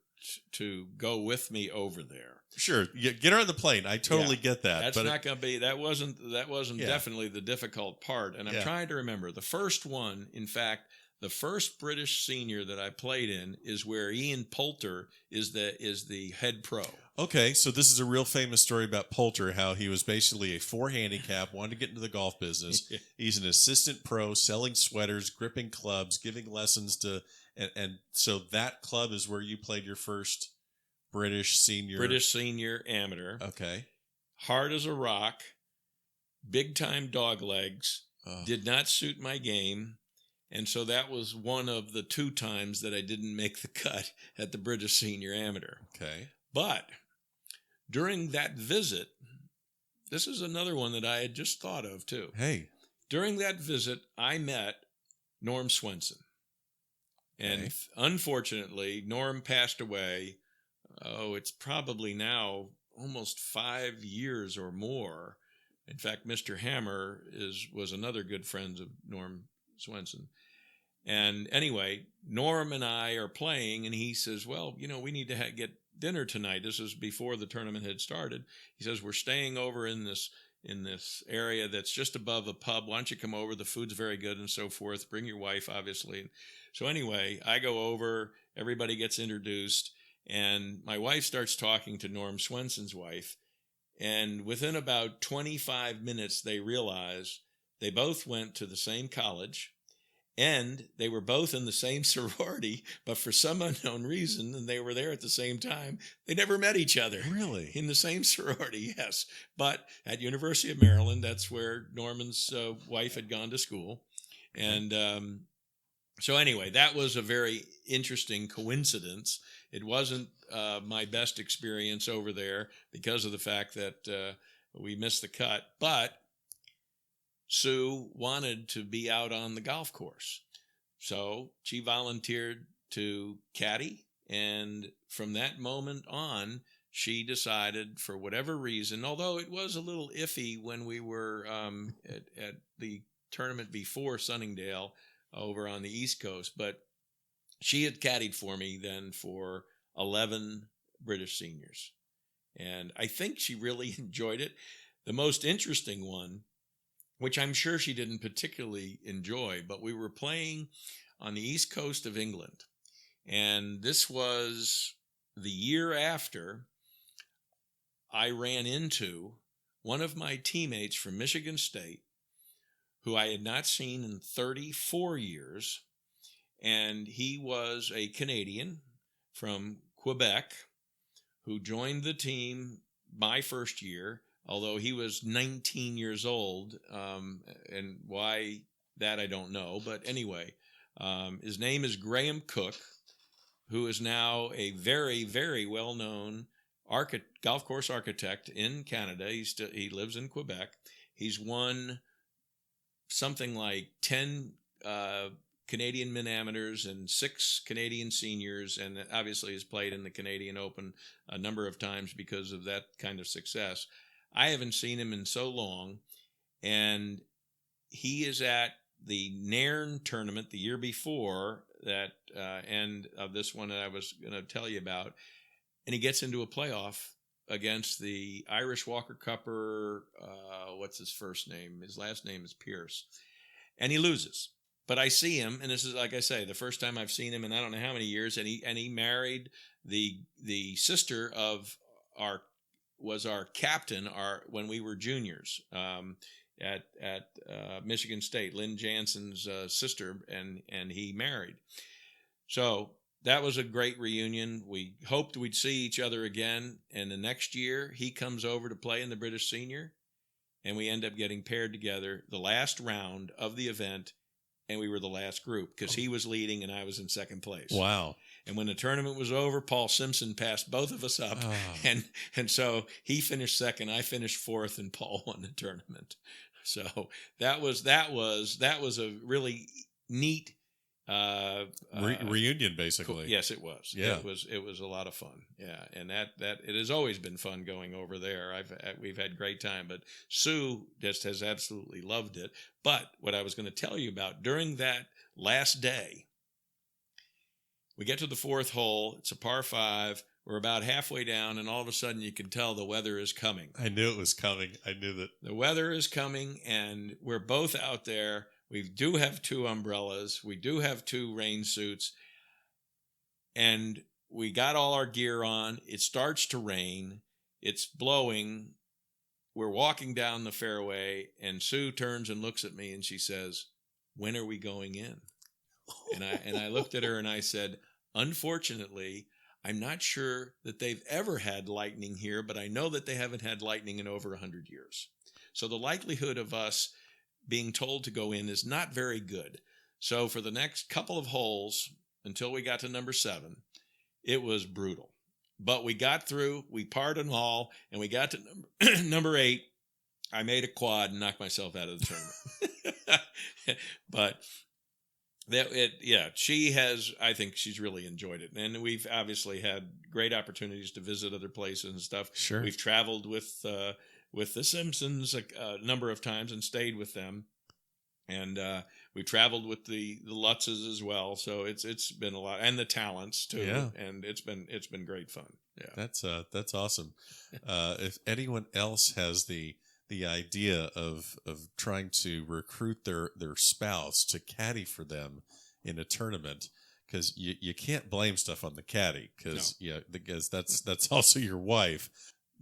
to go with me over there. Sure, get her on the plane. I totally get that. That's not going to be. That wasn't definitely the difficult part. And I'm trying to remember the first one. In fact, The first British senior that I played in is where Ian Poulter is the head pro. Okay, so this is a real famous story about Poulter, how he was basically a 4 handicap, wanted to get into the golf business. He's an assistant pro, selling sweaters, gripping clubs, giving lessons to, and so that club is where you played your first British senior amateur. Okay. Hard as a rock, big time dog legs, did not suit my game. And so that was one of the 2 times that I didn't make the cut at the British Senior Amateur. Okay. But during that visit, this is another one that I had just thought of too. Hey. During that visit, I met Norm Swenson. And unfortunately, Norm passed away. Oh, it's probably now almost 5 years or more. In fact, Mr. Hammer was another good friend of Norm Swenson. And anyway, Norm and I are playing, and he says, well, we need to get dinner tonight. This is before the tournament had started. He says, we're staying over in this area that's just above a pub. Why don't you come over? The food's very good and so forth. Bring your wife, obviously. So anyway, I go over, everybody gets introduced, and my wife starts talking to Norm Swenson's wife. And within about 25 minutes, they realize they both went to the same college. And they were both in the same sorority, but for some unknown reason, and they were there at the same time, they never met each other. Really? In the same sorority, yes. But at University of Maryland, that's where Norman's wife had gone to school. And so anyway, that was a very interesting coincidence. It wasn't my best experience over there because of the fact that we missed the cut, but Sue wanted to be out on the golf course. So she volunteered to caddy. And from that moment on, she decided, for whatever reason, although it was a little iffy when we were at the tournament before Sunningdale over on the East Coast, but she had caddied for me then for 11 British seniors. And I think she really enjoyed it. The most interesting one, which I'm sure she didn't particularly enjoy, but we were playing on the East Coast of England. And this was the year after I ran into one of my teammates from Michigan State, who I had not seen in 34 years. And he was a Canadian from Quebec who joined the team my first year, although he was 19 years old, and why that I don't know. But anyway, his name is Graham Cook, who is now a very, very well-known golf course architect in Canada. He lives in Quebec. He's won something like 10 Canadian Min Amateurs and 6 Canadian Seniors, and obviously has played in the Canadian Open a number of times because of that kind of success. I haven't seen him in so long, and he is at the Nairn tournament the year before that end of this one that I was going to tell you about, and he gets into a playoff against the Irish Walker Cupper, what's his first name? His last name is Pierce, and he loses. But I see him, and this is, like I say, the first time I've seen him in I don't know how many years, and he married the sister of our captain when we were juniors at Michigan State, Lynn Jansen's sister, and he married. So that was a great reunion. We hoped we'd see each other again, and the next year he comes over to play in the British Senior, and we end up getting paired together the last round of the event, and we were the last group because he was leading and I was in second place. Wow. And when the tournament was over, Paul Simpson passed both of us up. Oh. And so he finished second, I finished fourth, and Paul won the tournament. So that was a really neat reunion, basically. Yes, it was. Yeah. It was a lot of fun. Yeah. And that it has always been fun going over there. We've had great time, but Sue just has absolutely loved it. But what I was going to tell you about during that last day, we get to the fourth hole. It's a par 5. We're about halfway down, and all of a sudden you can tell the weather is coming. I knew it was coming. I knew that. The weather is coming, and we're both out there. We do have 2 umbrellas. We do have 2 rain suits. And we got all our gear on. It starts to rain. It's blowing. We're walking down the fairway, and Sue turns and looks at me, and she says, "When are we going in?" And I looked at her and I said, "Unfortunately, I'm not sure that they've ever had lightning here, but I know that they haven't had lightning in over 100 years. So the likelihood of us being told to go in is not very good." So for the next couple of holes, until we got to number 7, it was brutal. But we got through, we parred and all, and we got to number 8. I made a quad and knocked myself out of the tournament. But she has, I think she's really enjoyed it. And we've obviously had great opportunities to visit other places and stuff. Sure. We've traveled with the Simpsons a number of times and stayed with them. And we traveled with the Lutzes as well, so it's been a lot, and the Talents too. Yeah. And it's been great fun. Yeah, that's awesome. If anyone else has the idea of trying to recruit their spouse to caddy for them in a tournament, because you can't blame stuff on the caddy, because that's also your wife.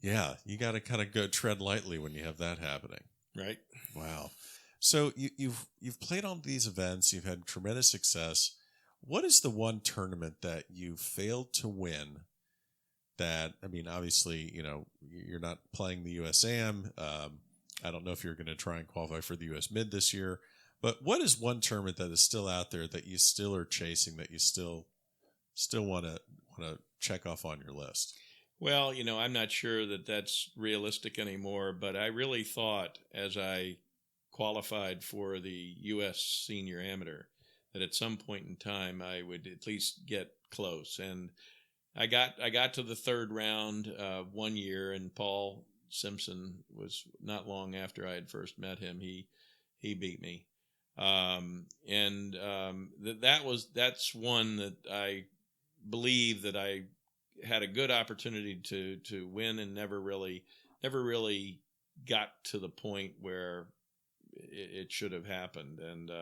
Yeah, you got to kind of go tread lightly when you have that happening. Right. Wow. So you've played on these events. You've had tremendous success. What is the one tournament that you failed to win? That, I mean, obviously, you're not playing the USAM. I don't know if you're going to try and qualify for the US Mid this year. But what is one tournament that is still out there that you still are chasing, that you still want to check off on your list? Well, I'm not sure that that's realistic anymore. But I really thought, as I qualified for the U.S. Senior Amateur, that at some point in time I would at least get close. And I got to the 3rd round one year, and Paul Simpson was not long after I had first met him. He beat me, that's one that I believe that I had a good opportunity to win, and never really got to the point where it should have happened. And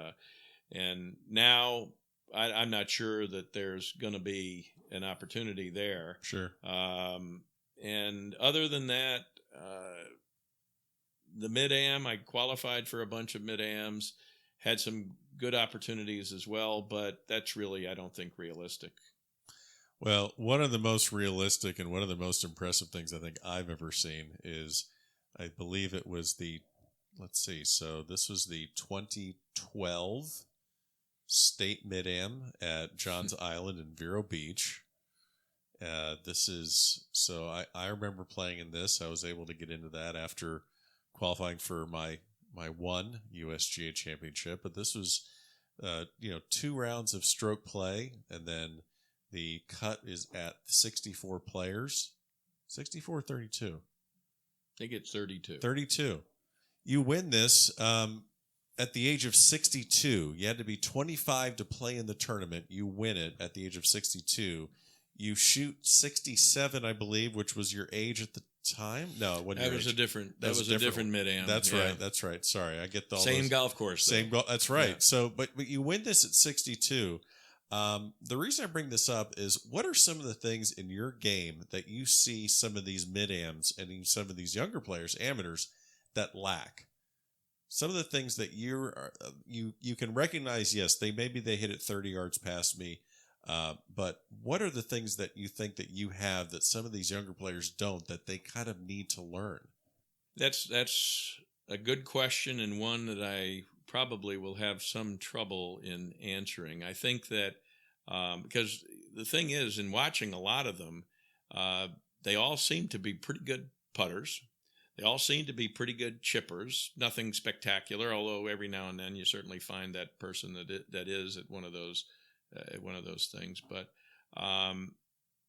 now I'm not sure that there's going to be an opportunity there. Sure. And other than that, the Mid-Am, I qualified for a bunch of Mid-Ams, had some good opportunities as well, but that's really, I don't think, realistic. Well, one of the most realistic and one of the most impressive things I think I've ever seen is, I believe it was so this was the 2012 State Mid-Am at Johns Island in Vero Beach. I remember playing in this. I was able to get into that after qualifying for my one USGA championship. But this was, 2 rounds of stroke play, and then the cut is at 64 players. 64 or 32? I think it's 32. 32. You win this at the age of 62. You had to be 25 to play in the tournament. You win it at the age of 62. You shoot 67, I believe, which was your age at the time. No, it wasn't. That was a different Mid-Am. That's right. That's right. Sorry, I get the same golf course. That's right. Yeah. So, but you win this at 62. The reason I bring this up is, what are some of the things in your game that you see some of these Mid-Ams and some of these younger players, amateurs, that lack? Some of the things that you can recognize. Yes, they hit it 30 yards past me. But what are the things that you think that you have that some of these younger players don't, that they kind of need to learn? That's a good question, and one that I probably will have some trouble in answering. I think that because the thing is, in watching a lot of them, they all seem to be pretty good putters. They all seem to be pretty good chippers. Nothing spectacular, although every now and then you certainly find that person that is at one of those things. But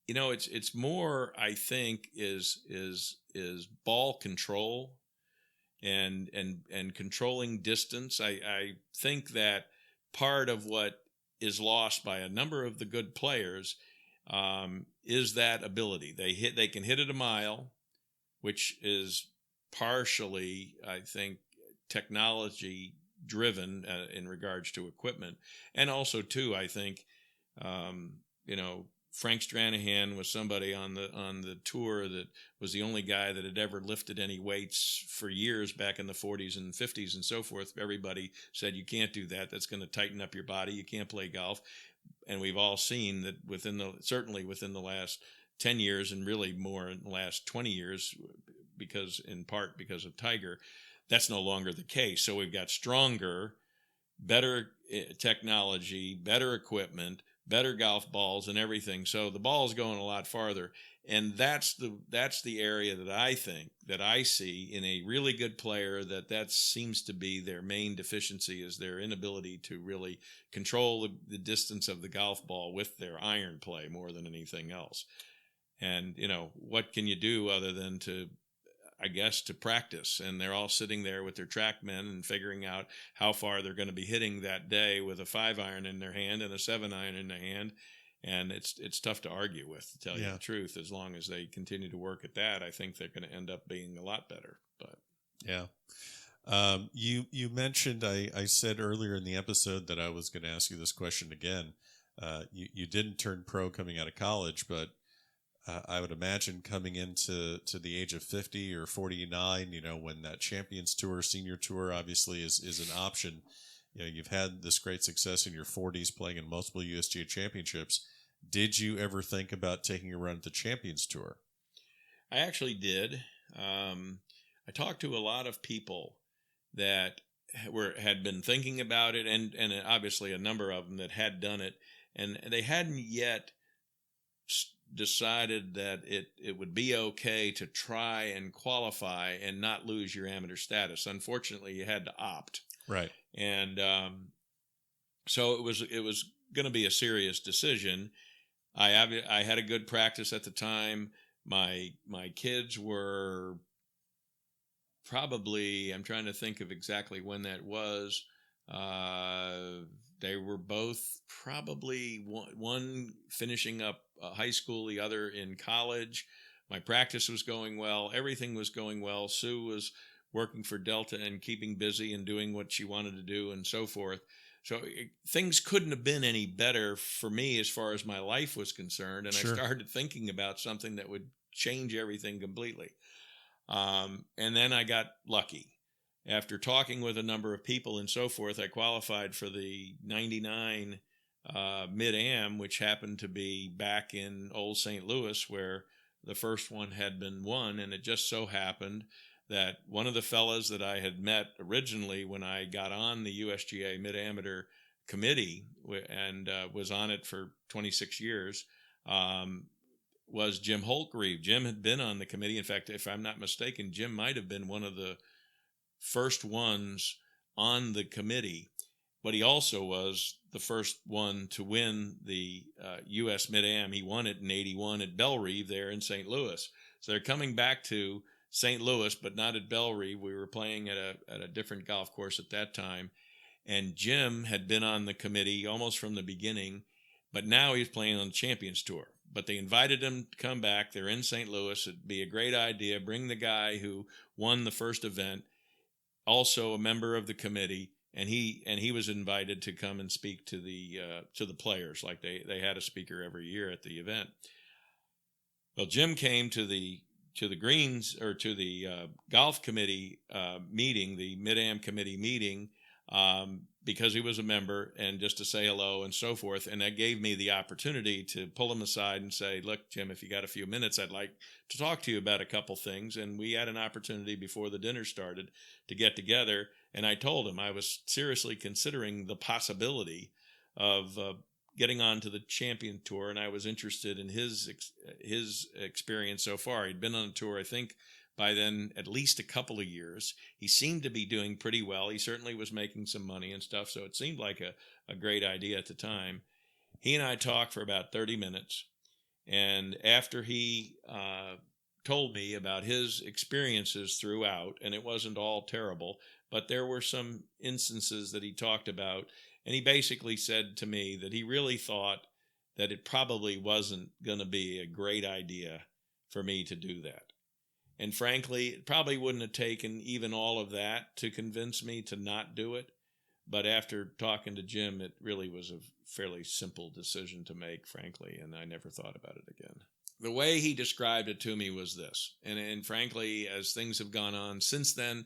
it's more, I think, is ball control and controlling distance. I think that part of what is lost by a number of the good players is that ability. They can hit it a mile, which is partially, I think, technology driven in regards to equipment. And also, too, I think, Frank Stranahan was somebody on the tour that was the only guy that had ever lifted any weights for years back in the 40s and 50s and so forth. Everybody said, you can't do that. That's going to tighten up your body. You can't play golf. And we've all seen that certainly within the last 10 years and really more in the last 20 years, in part because of Tiger, that's no longer the case. So we've got stronger, better technology, better equipment, better golf balls and everything. So the ball's going a lot farther. And that's the area that I think that I see in a really good player that seems to be their main deficiency, is their inability to really control the distance of the golf ball with their iron play more than anything else. And, what can you do other than to practice? And they're all sitting there with their TrackMan and figuring out how far they're going to be hitting that day with a 5-iron in their hand and a 7-iron in their hand. And it's tough to argue with, to tell you the truth. As long as they continue to work at that, I think they're going to end up being a lot better. But yeah. You mentioned, I said earlier in the episode that I was going to ask you this question again. You didn't turn pro coming out of college, but I would imagine coming into the age of 50 or 49, when that Champions Tour, Senior Tour obviously is an option. You've had this great success in your 40s playing in multiple USGA championships. Did you ever think about taking a run at the Champions Tour? I actually did. I talked to a lot of people that had been thinking about it, and obviously a number of them that had done it, and they hadn't yet decided that it would be okay to try and qualify and not lose your amateur status. Unfortunately, you had to opt. Right. And so it was going to be a serious decision. I had a good practice at the time. My kids were probably, I'm trying to think of exactly when that was. They were both probably one finishing up high school, the other in college. My practice was going well. Everything was going well. Sue was working for Delta and keeping busy and doing what she wanted to do and so forth. So things couldn't have been any better for me as far as my life was concerned. And Sure. I started thinking about something that would change everything completely. And then I got lucky. After talking with a number of people and so forth, I qualified for the 99 Mid-Am, which happened to be back in Old St. Louis, where the first one had been won. And it just so happened that one of the fellas that I had met originally when I got on the USGA Mid-Amateur Committee and was on it for 26 years was Jim Holtgreave. Jim had been on the committee. In fact, if I'm not mistaken, Jim might have been one of the first ones on the committee, but he also was the first one to win the U.S. Mid-Am. He won it in 81 at Bellerive there in St. Louis. So they're coming back to St. Louis, but not at Bellerive. We were playing at a different golf course at that time. And Jim had been on the committee almost from the beginning, but now he's playing on the Champions Tour. But they invited him to come back. They're in St. Louis. It'd be a great idea. Bring the guy who won the first event, also a member of the committee, and he was invited to come and speak to the players. Like they had a speaker every year at the event. Well, Jim came to the greens, or to the golf committee meeting, the Mid-Am committee meeting, because he was a member, and just to say hello and so forth. And that gave me the opportunity to pull him aside and say, look, Jim, if you got a few minutes, I'd like to talk to you about a couple things. And we had an opportunity before the dinner started to get together. And I told him I was seriously considering the possibility of getting on to the Champion Tour, and I was interested in his experience so far. He'd been on the tour, I think, by then at least a couple of years. He seemed to be doing pretty well. He certainly was making some money and stuff, so it seemed like a great idea at the time. He and I talked for about 30 minutes, and after he told me about his experiences throughout, and it wasn't all terrible, but there were some instances that he talked about, and he basically said to me that he really thought that it probably wasn't going to be a great idea for me to do that. And frankly, it probably wouldn't have taken even all of that to convince me to not do it. But after talking to Jim, it really was a fairly simple decision to make, frankly, and I never thought about it again. The way he described it to me was this, and frankly, as things have gone on since then,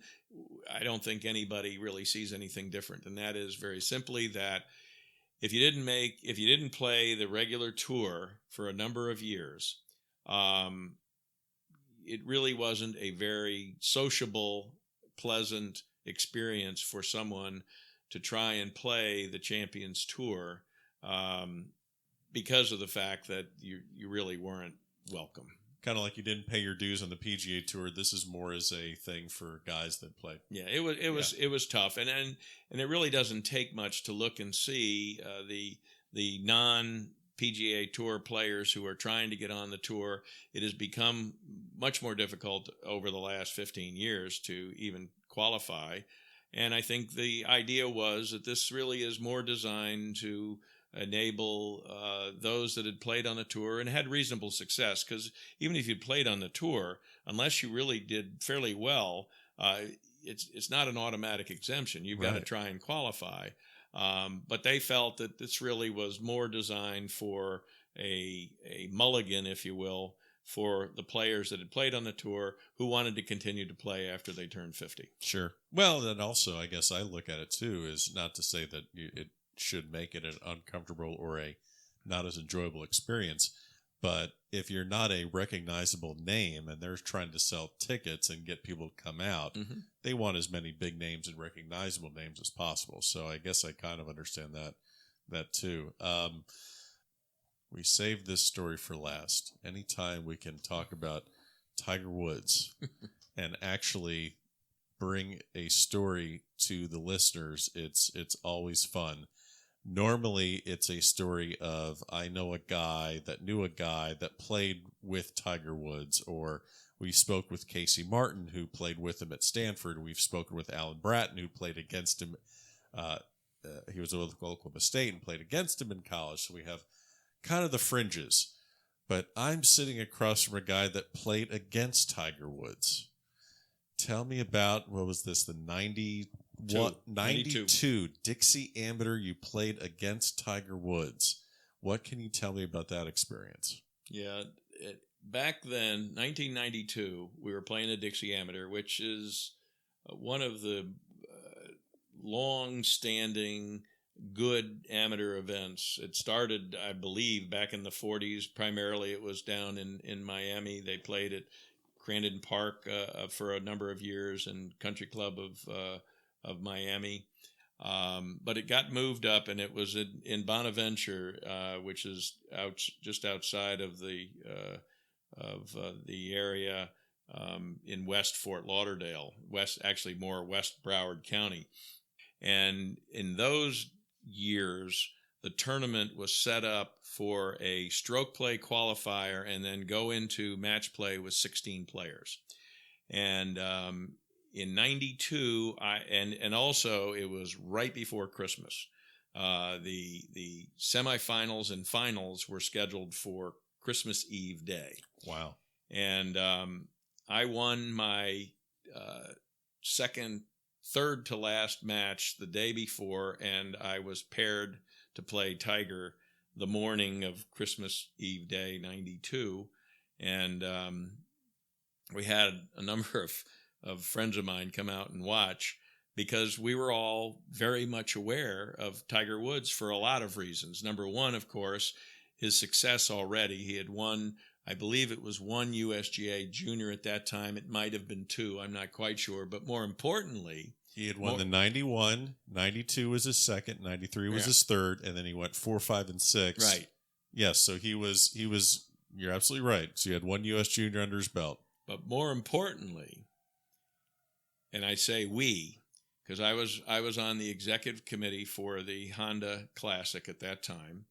I don't think anybody really sees anything different, and that is very simply that if you didn't play the regular tour for a number of years, it really wasn't a very sociable, pleasant experience for someone to try and play the Champions Tour because of the fact that you really weren't welcome. Kind of like you didn't pay your dues on the PGA Tour. This is more as a thing for guys that play. Yeah, it was tough, and it really doesn't take much to look and see the non-PGA Tour players who are trying to get on the tour. It has become much more difficult over the last 15 years to even qualify, and I think the idea was that this really is more designed to enable those that had played on the tour and had reasonable success, because even if you played on the tour, unless you really did fairly well, it's not an automatic exemption. You've got to try and qualify. But they felt that this really was more designed for a mulligan, if you will, for the players that had played on the tour who wanted to continue to play after they turned 50. Sure. Well, then also, I guess I look at it too, is not to say that it should make it an uncomfortable or a not as enjoyable experience. But if you're not a recognizable name and they're trying to sell tickets and get people to come out, they want as many big names and recognizable names as possible. So I guess I kind of understand that too. We saved this story for last. Anytime we can talk about Tiger Woods and actually bring a story to the listeners, it's always fun. Normally, it's a story of, I know a guy that knew a guy that played with Tiger Woods, or we spoke with Casey Martin, who played with him at Stanford. We've spoken with Alan Bratton, who played against him. He was with Oklahoma State and played against him in college. So we have kind of the fringes. But I'm sitting across from a guy that played against Tiger Woods. Tell me about, what was this, the 92 Dixie Amateur you played against Tiger Woods. What can you tell me about that experience? Yeah, back then, 1992, we were playing the Dixie Amateur, which is one of the long-standing good amateur events. It started, I believe, back in the 40s. Primarily, it was down in Miami. They played at Crandon Park for a number of years, and Country Club of Miami. But it got moved up, and it was in Bonaventure, which is just outside of the area in West Fort Lauderdale, West Broward County. And in those years, the tournament was set up for a stroke play qualifier and then go into match play with 16 players. And in 92, and also it was right before Christmas. The semifinals and finals were scheduled for Christmas Eve day. Wow. And I won my third to last match the day before, and I was paired to play Tiger the morning of Christmas Eve day, 92. And we had a number of friends of mine come out and watch, because we were all very much aware of Tiger Woods for a lot of reasons. Number one, of course, his success already. He had won, I believe it was one USGA junior at that time. It might have been two. I'm not quite sure. But more importantly, he had won the 91, 92 was his second, 93 was his third, and then he went 4, 5, and 6. Right. Yes, so he was, you're absolutely right. So he had one U.S. junior under his belt. But more importantly, and I say we, because I was on the executive committee for the Honda Classic at that time.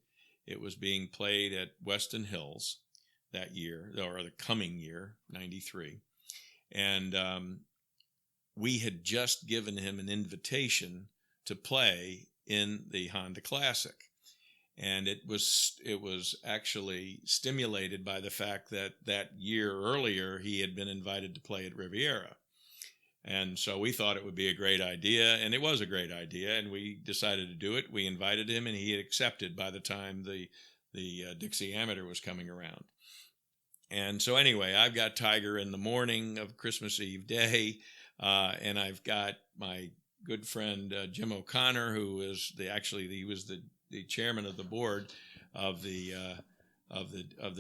It was being played at Weston Hills that year, or the coming year, 93. And we had just given him an invitation to play in the Honda Classic. And it was actually stimulated by the fact that year earlier he had been invited to play at Riviera. And so we thought it would be a great idea, and it was a great idea, and we decided to do it. We invited him, and he had accepted by the time the Dixie Amateur was coming around. And so anyway, I've got Tiger in the morning of Christmas Eve day, and I've got my good friend Jim O'Connor, who is he was the chairman of the board of the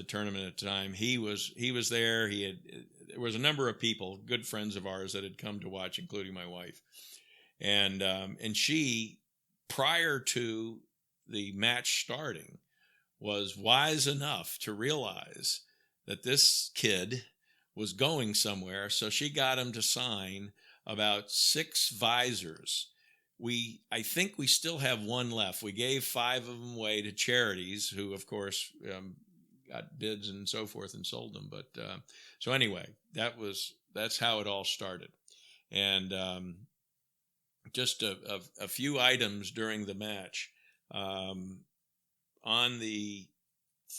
tournament at the time. He was there. There was a number of people, good friends of ours, that had come to watch, including my wife, and she, prior to the match starting, was wise enough to realize that this kid was going somewhere, so she got him to sign about 6 visors. I think we still have one left. We gave 5 of them away to charities, who, of course, got bids and so forth and sold them. But so anyway, that's how it all started. And just a few items during the match. On the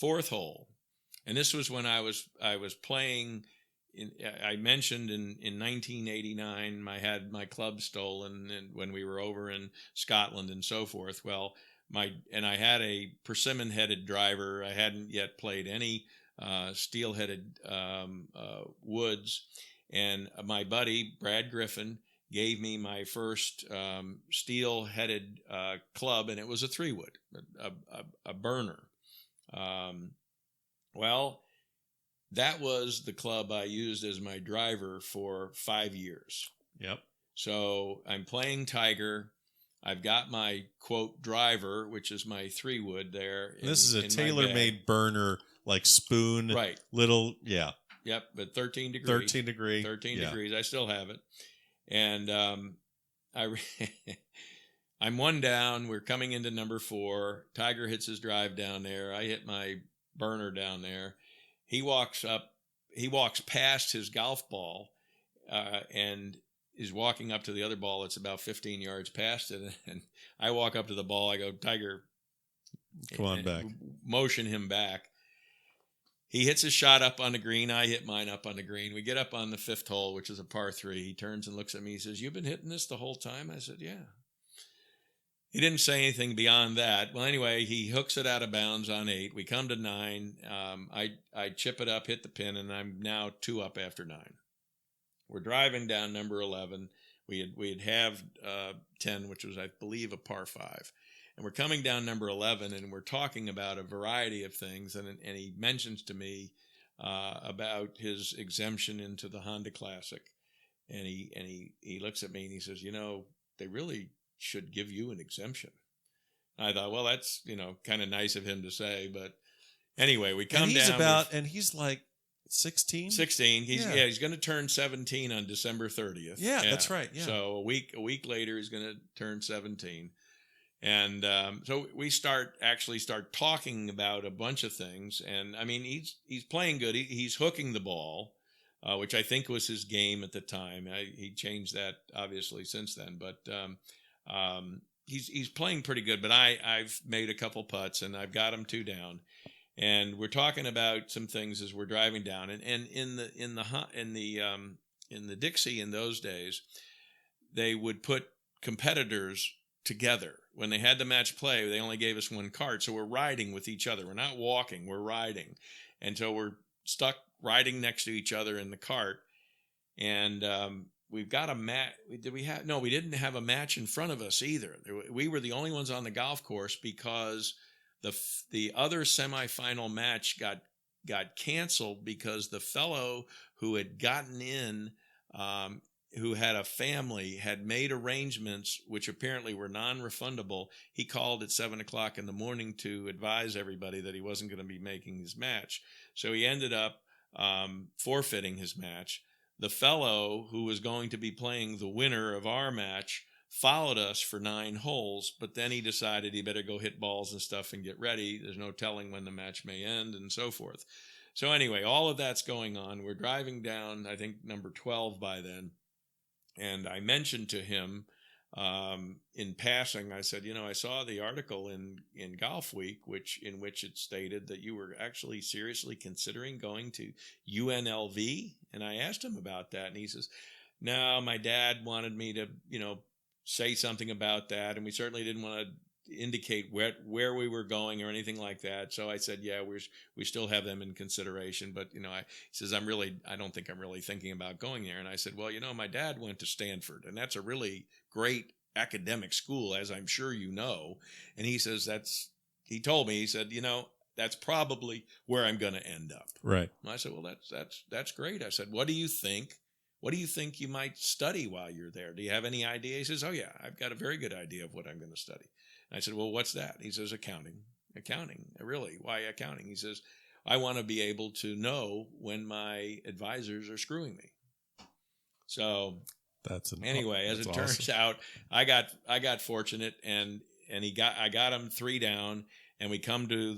4th hole, and this was when I was playing. I mentioned in 1989 I had my club stolen, and when we were over in Scotland and so forth. Well, I had a persimmon-headed driver. I hadn't yet played any steel-headed woods, and my buddy Brad Griffin gave me my first steel-headed club, and it was a 3-wood, a burner. Well, that was the club I used as my driver for 5 years. Yep. So I'm playing Tiger. I've got my, quote, driver, which is my 3-wood there. This is a tailor-made burner, like spoon. Right. Little, yeah. Yep, but 13 degrees. 13 degree. 13 degrees. I still have it. And I'm one down. We're coming into number 4. Tiger hits his drive down there. I hit my burner down there. He walks past his golf ball and is walking up to the other ball that's about 15 yards past it. And I walk up to the ball. I go, Tiger, come on back. Motion him back. He hits his shot up on the green. I hit mine up on the green. We get up on the 5th hole, which is a par 3. He turns and looks at me. He says, "You've been hitting this the whole time?" I said, "Yeah." He didn't say anything beyond that. Well, anyway, he hooks it out of bounds on 8. We come to 9. I chip it up, hit the pin, and I'm now 2 up after 9. We're driving down number 11. We had 10, which was, I believe, a par 5. And we're coming down number 11, and we're talking about a variety of things. And he mentions to me about his exemption into the Honda Classic. And he looks at me and he says, they really should give you an exemption. I thought, well, that's, kind of nice of him to say. But anyway, we come down. And he's like 16? 16. He's going to turn 17 on December 30th. Yeah, that's right. Yeah. So a week later, he's going to turn 17. And so we start talking about a bunch of things. And I mean, he's playing good. He's hooking the ball, which I think was his game at the time. He changed that obviously since then, but he's playing pretty good. But I've made a couple putts and I've got him 2 down. And we're talking about some things as we're driving down. And in the Dixie in those days, they would put competitors together. When they had the match play, they only gave us 1 cart. So we're riding with each other. We're not walking, we're riding. And so we're stuck riding next to each other in the cart. And we've got a match. No, we didn't have a match in front of us either. We were the only ones on the golf course because the other semifinal match got canceled because the fellow who had gotten in, who had a family, had made arrangements which apparently were non-refundable. He called at 7:00 in the morning to advise everybody that he wasn't going to be making his match. So he ended up forfeiting his match. The fellow who was going to be playing the winner of our match followed us for 9 holes, but then he decided he better go hit balls and stuff and get ready. There's no telling when the match may end and so forth. So anyway, all of that's going on. We're driving down, I think, number 12 by then. And I mentioned to him in passing, I said, I saw the article in Golf Week, in which it stated that you were actually seriously considering going to UNLV. And I asked him about that. And he says, No, my dad wanted me to, say something about that, and we certainly didn't want to indicate where we were going or anything like that. So I said, yeah, we still have them in consideration, but he says, I don't think I'm really thinking about going there. And I said, well, my dad went to Stanford, and that's a really great academic school, as I'm sure you know. And he says he told me, he said, that's probably where I'm going to end up. Right. And I said, well, that's great. I said, what do you think? What do you think you might study while you're there? Do you have any idea? He says, oh yeah, I've got a very good idea of what I'm going to study. And I said, well, what's that? He says, accounting. Accounting. Really? Why accounting? He says, I want to be able to know when my advisors are screwing me. So anyway, as it turns out, I got fortunate, and I got him 3 down, and we come to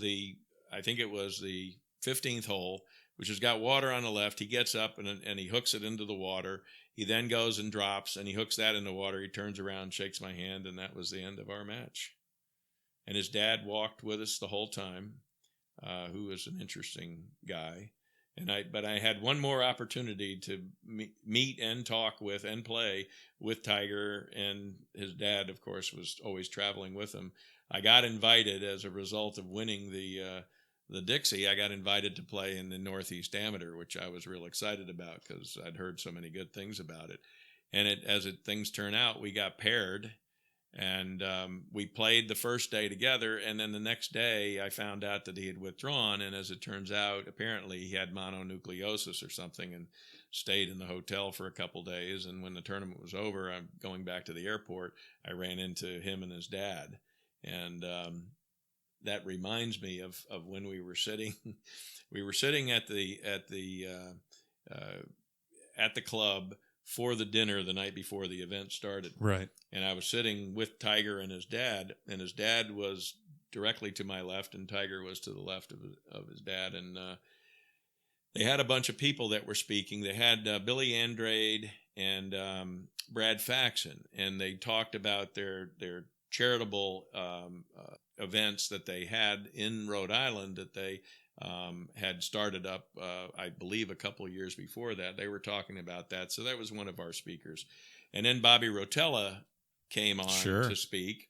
I think it was the 15th hole, which has got water on the left. He gets up and he hooks it into the water. He then goes and drops, and he hooks that in the water. He turns around, shakes my hand, and that was the end of our match. And his dad walked with us the whole time, who was an interesting guy. But I had one more opportunity to meet and talk with and play with Tiger, and his dad, of course, was always traveling with him. I got invited as a result of winning the Dixie. I got invited to play in the Northeast Amateur, which I was real excited about because I'd heard so many good things about it. And things turn out, we got paired, and we played the first day together. And then the next day, I found out that he had withdrawn. And as it turns out, apparently he had mononucleosis or something, and stayed in the hotel for a couple days. And when the tournament was over, I'm going back to the airport, I ran into him and his dad. And that reminds me of when we were sitting. We were sitting at the club for the dinner the night before the event started. Right. And I was sitting with Tiger and his dad was directly to my left, and Tiger was to the left of his dad. And they had a bunch of people that were speaking. They had Billy Andrade and Brad Faxon, and they talked about their charitable events that they had in Rhode Island that they had started up, I believe, a couple of years before that. They were talking about that. So that was one of our speakers. And then Bobby Rotella came on to speak.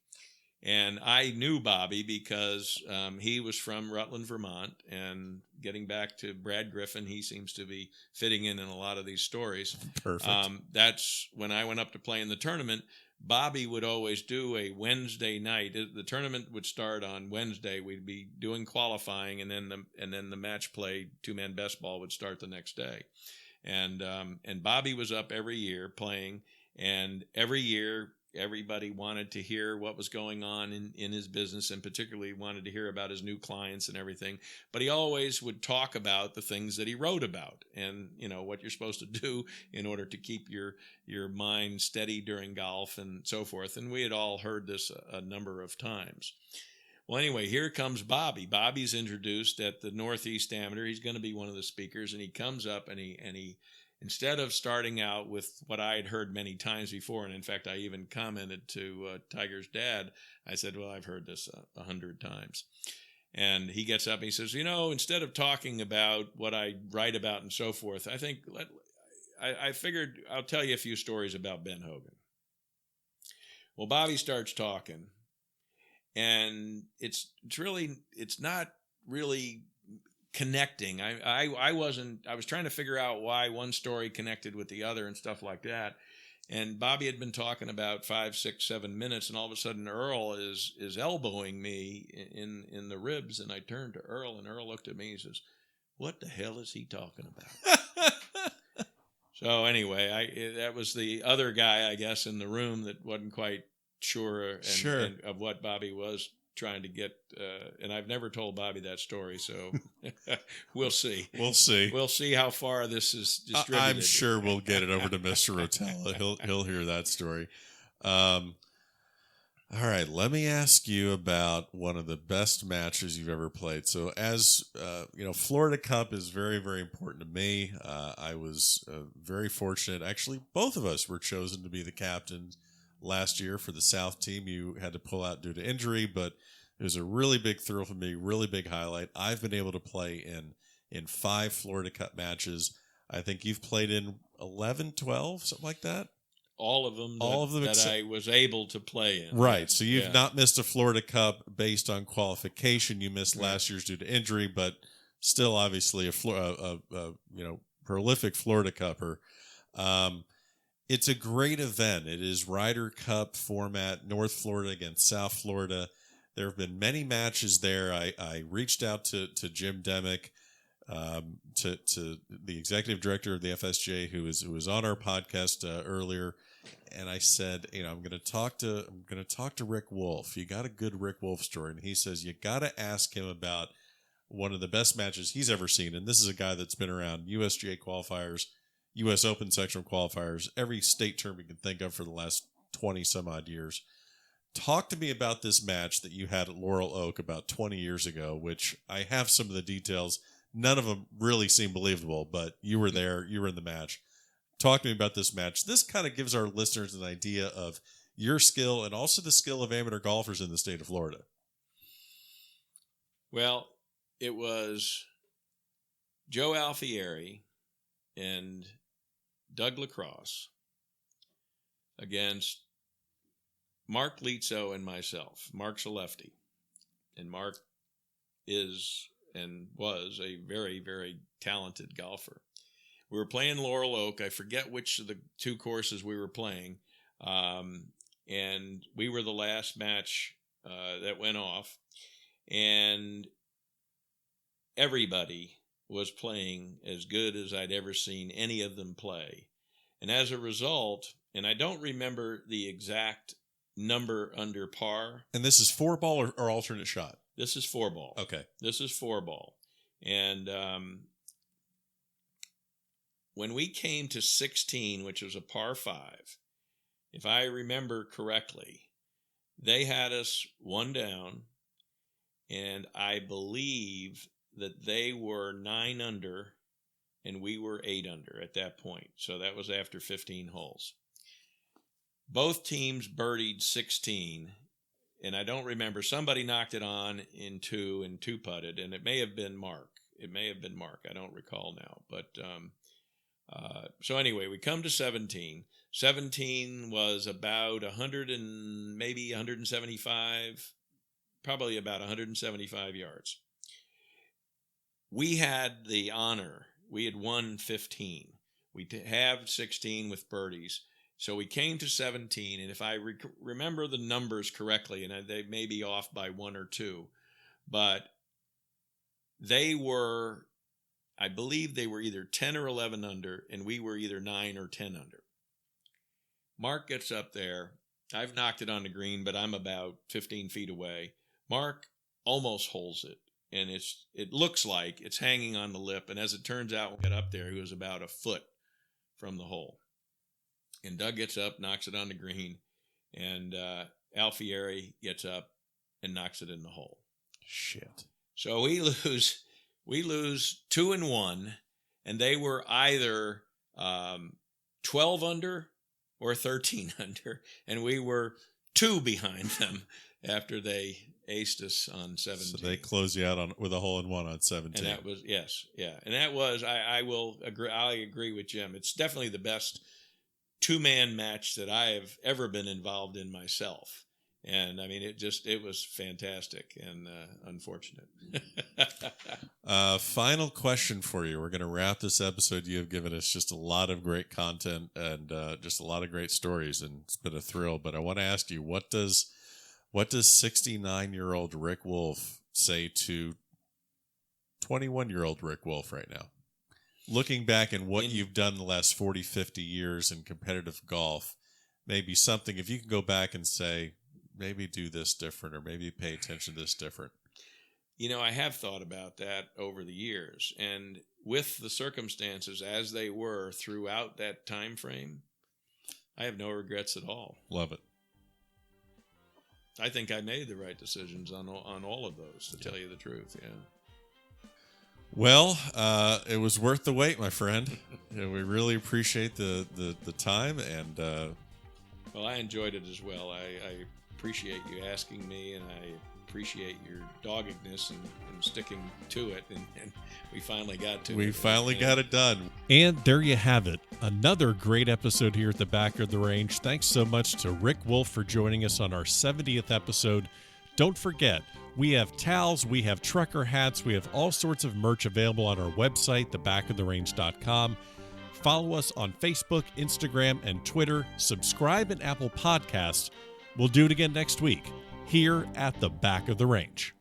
And I knew Bobby because he was from Rutland, Vermont. And getting back to Brad Griffin, he seems to be fitting in a lot of these stories. Perfect. That's when I went up to play in the tournament. Bobby would always do a Wednesday night. The tournament would start on Wednesday. We'd be doing qualifying, and then the match play, 2-man best ball, would start the next day. And Bobby was up every year playing, and every year everybody wanted to hear what was going on in his business, and particularly wanted to hear about his new clients and everything. But he always would talk about the things that he wrote about, and what you're supposed to do in order to keep your mind steady during golf and so forth. And we had all heard this a number of times. Well, anyway, here comes Bobby. Bobby's introduced at the Northeast Amateur. He's going to be one of the speakers, and he comes up and he instead of starting out with what I had heard many times before, and in fact, I even commented to Tiger's dad, I said, well, I've heard this 100 times. And he gets up and he says, instead of talking about what I write about and so forth, I figured I'll tell you a few stories about Ben Hogan. Well, Bobby starts talking, and it's not really connecting. I was trying to figure out why one story connected with the other and stuff like that. And Bobby had been talking about 5, 6, 7 minutes, and all of a sudden Earl is elbowing me in the ribs, and I turned to Earl, and Earl looked at me and says, "What the hell is he talking about?" So anyway, that was the other guy, I guess, in the room that wasn't quite sure of what Bobby was trying to get, and I've never told Bobby that story, so we'll see. We'll see how far this is distributed. I'm sure we'll get it over to Mr. Rotella. He'll hear that story. All right, let me ask you about one of the best matches you've ever played. So as Florida Cup is very, very important to me. I was very fortunate. Actually, both of us were chosen to be the captains last year for the South team. You had to pull out due to injury, but it was a really big thrill for me, really big highlight. I've been able to play in 5 Florida Cup matches. I think you've played in 11, 12, something like that. All of them that I was able to play in. Right. So you've not missed a Florida Cup based on qualification. You missed Right. last year's due to injury, but still obviously a prolific Florida Cupper. It's a great event. It is Ryder Cup format, North Florida against South Florida. There have been many matches there. I reached out to Jim Demick, to the executive director of the FSJ, who was on our podcast earlier, and I said, I'm going to talk to Rick Woulfe. You got a good Rick Woulfe story, and he says you got to ask him about one of the best matches he's ever seen, and this is a guy that's been around USGA qualifiers, U.S. Open sectional qualifiers, every state term you can think of for the last 20 some odd years. Talk to me about this match that you had at Laurel Oak about 20 years ago, which I have some of the details. None of them really seem believable, but you were there. You were in the match. Talk to me about this match. This kind of gives our listeners an idea of your skill and also the skill of amateur golfers in the state of Florida. Well, it was Joe Alfieri and Doug Lacrosse against Mark Lietzo and myself. Mark's a lefty, and Mark is and was a very, very talented golfer. We were playing Laurel Oak. I forget which of the two courses we were playing, and we were the last match that went off, and everybody was playing as good as I'd ever seen any of them play. And as a result, and I don't remember the exact number under par. And this is 4-ball or alternate shot? This is 4-ball. Okay. This is 4-ball. And when we came to 16, which was a par 5, if I remember correctly, they had us one down, and I believe that they were 9 under and we were 8 under at that point. So that was after 15 holes. Both teams birdied 16, and I don't remember. Somebody knocked it on in 2 and 2-putted, and it may have been Mark. I don't recall now. But so anyway, we come to 17. 17 was about 100 and maybe 175, probably about 175 yards. We had the honor. We had won 15. We have 16 with birdies. So we came to 17, and if I remember the numbers correctly, and they may be off by 1 or 2, but they were, I believe they were either 10 or 11 under, and we were either 9 or 10 under. Mark gets up there. I've knocked it on the green, but I'm about 15 feet away. Mark almost holds it, and it looks like it's hanging on the lip, and as it turns out, when we got up there, he was about a foot from the hole. And Doug gets up, knocks it on the green, and Alfieri gets up and knocks it in the hole. Shit. So we lose 2 and 1, and they were either 12 under or 13 under, and we were 2 behind them after they aced us on 17. So they close you out with a hole in one on 17. And that was, yes, yeah. And that was, I will agree, I agree with Jim. It's definitely the best 2-man match that I have ever been involved in myself. And I mean, it was fantastic and unfortunate. Final question for you. We're going to wrap this episode. You have given us just a lot of great content and just a lot of great stories, and it's been a thrill. But I want to ask you, what does 69-year-old Rick Woulfe say to 21-year-old Rick Woulfe right now? Looking back at what you've done the last 40, 50 years in competitive golf, maybe something, if you can go back and say, maybe do this different or maybe pay attention to this different. I have thought about that over the years. And with the circumstances as they were throughout that time frame, I have no regrets at all. Love it. I think I made the right decisions on all of those, to tell you the truth, yeah. Well, it was worth the wait, my friend. We really appreciate the time, and well, I enjoyed it as well. I appreciate you asking me, and I appreciate your doggedness and sticking to it. And we finally got to it. We finally got it done. And there you have it. Another great episode here at the Back of the Range. Thanks so much to Rick Woulfe for joining us on our 70th episode. Don't forget, we have towels, we have trucker hats, we have all sorts of merch available on our website, thebackoftherange.com. Follow us on Facebook, Instagram, and Twitter. Subscribe in Apple Podcasts. We'll do it again next week here at the Back of the Range.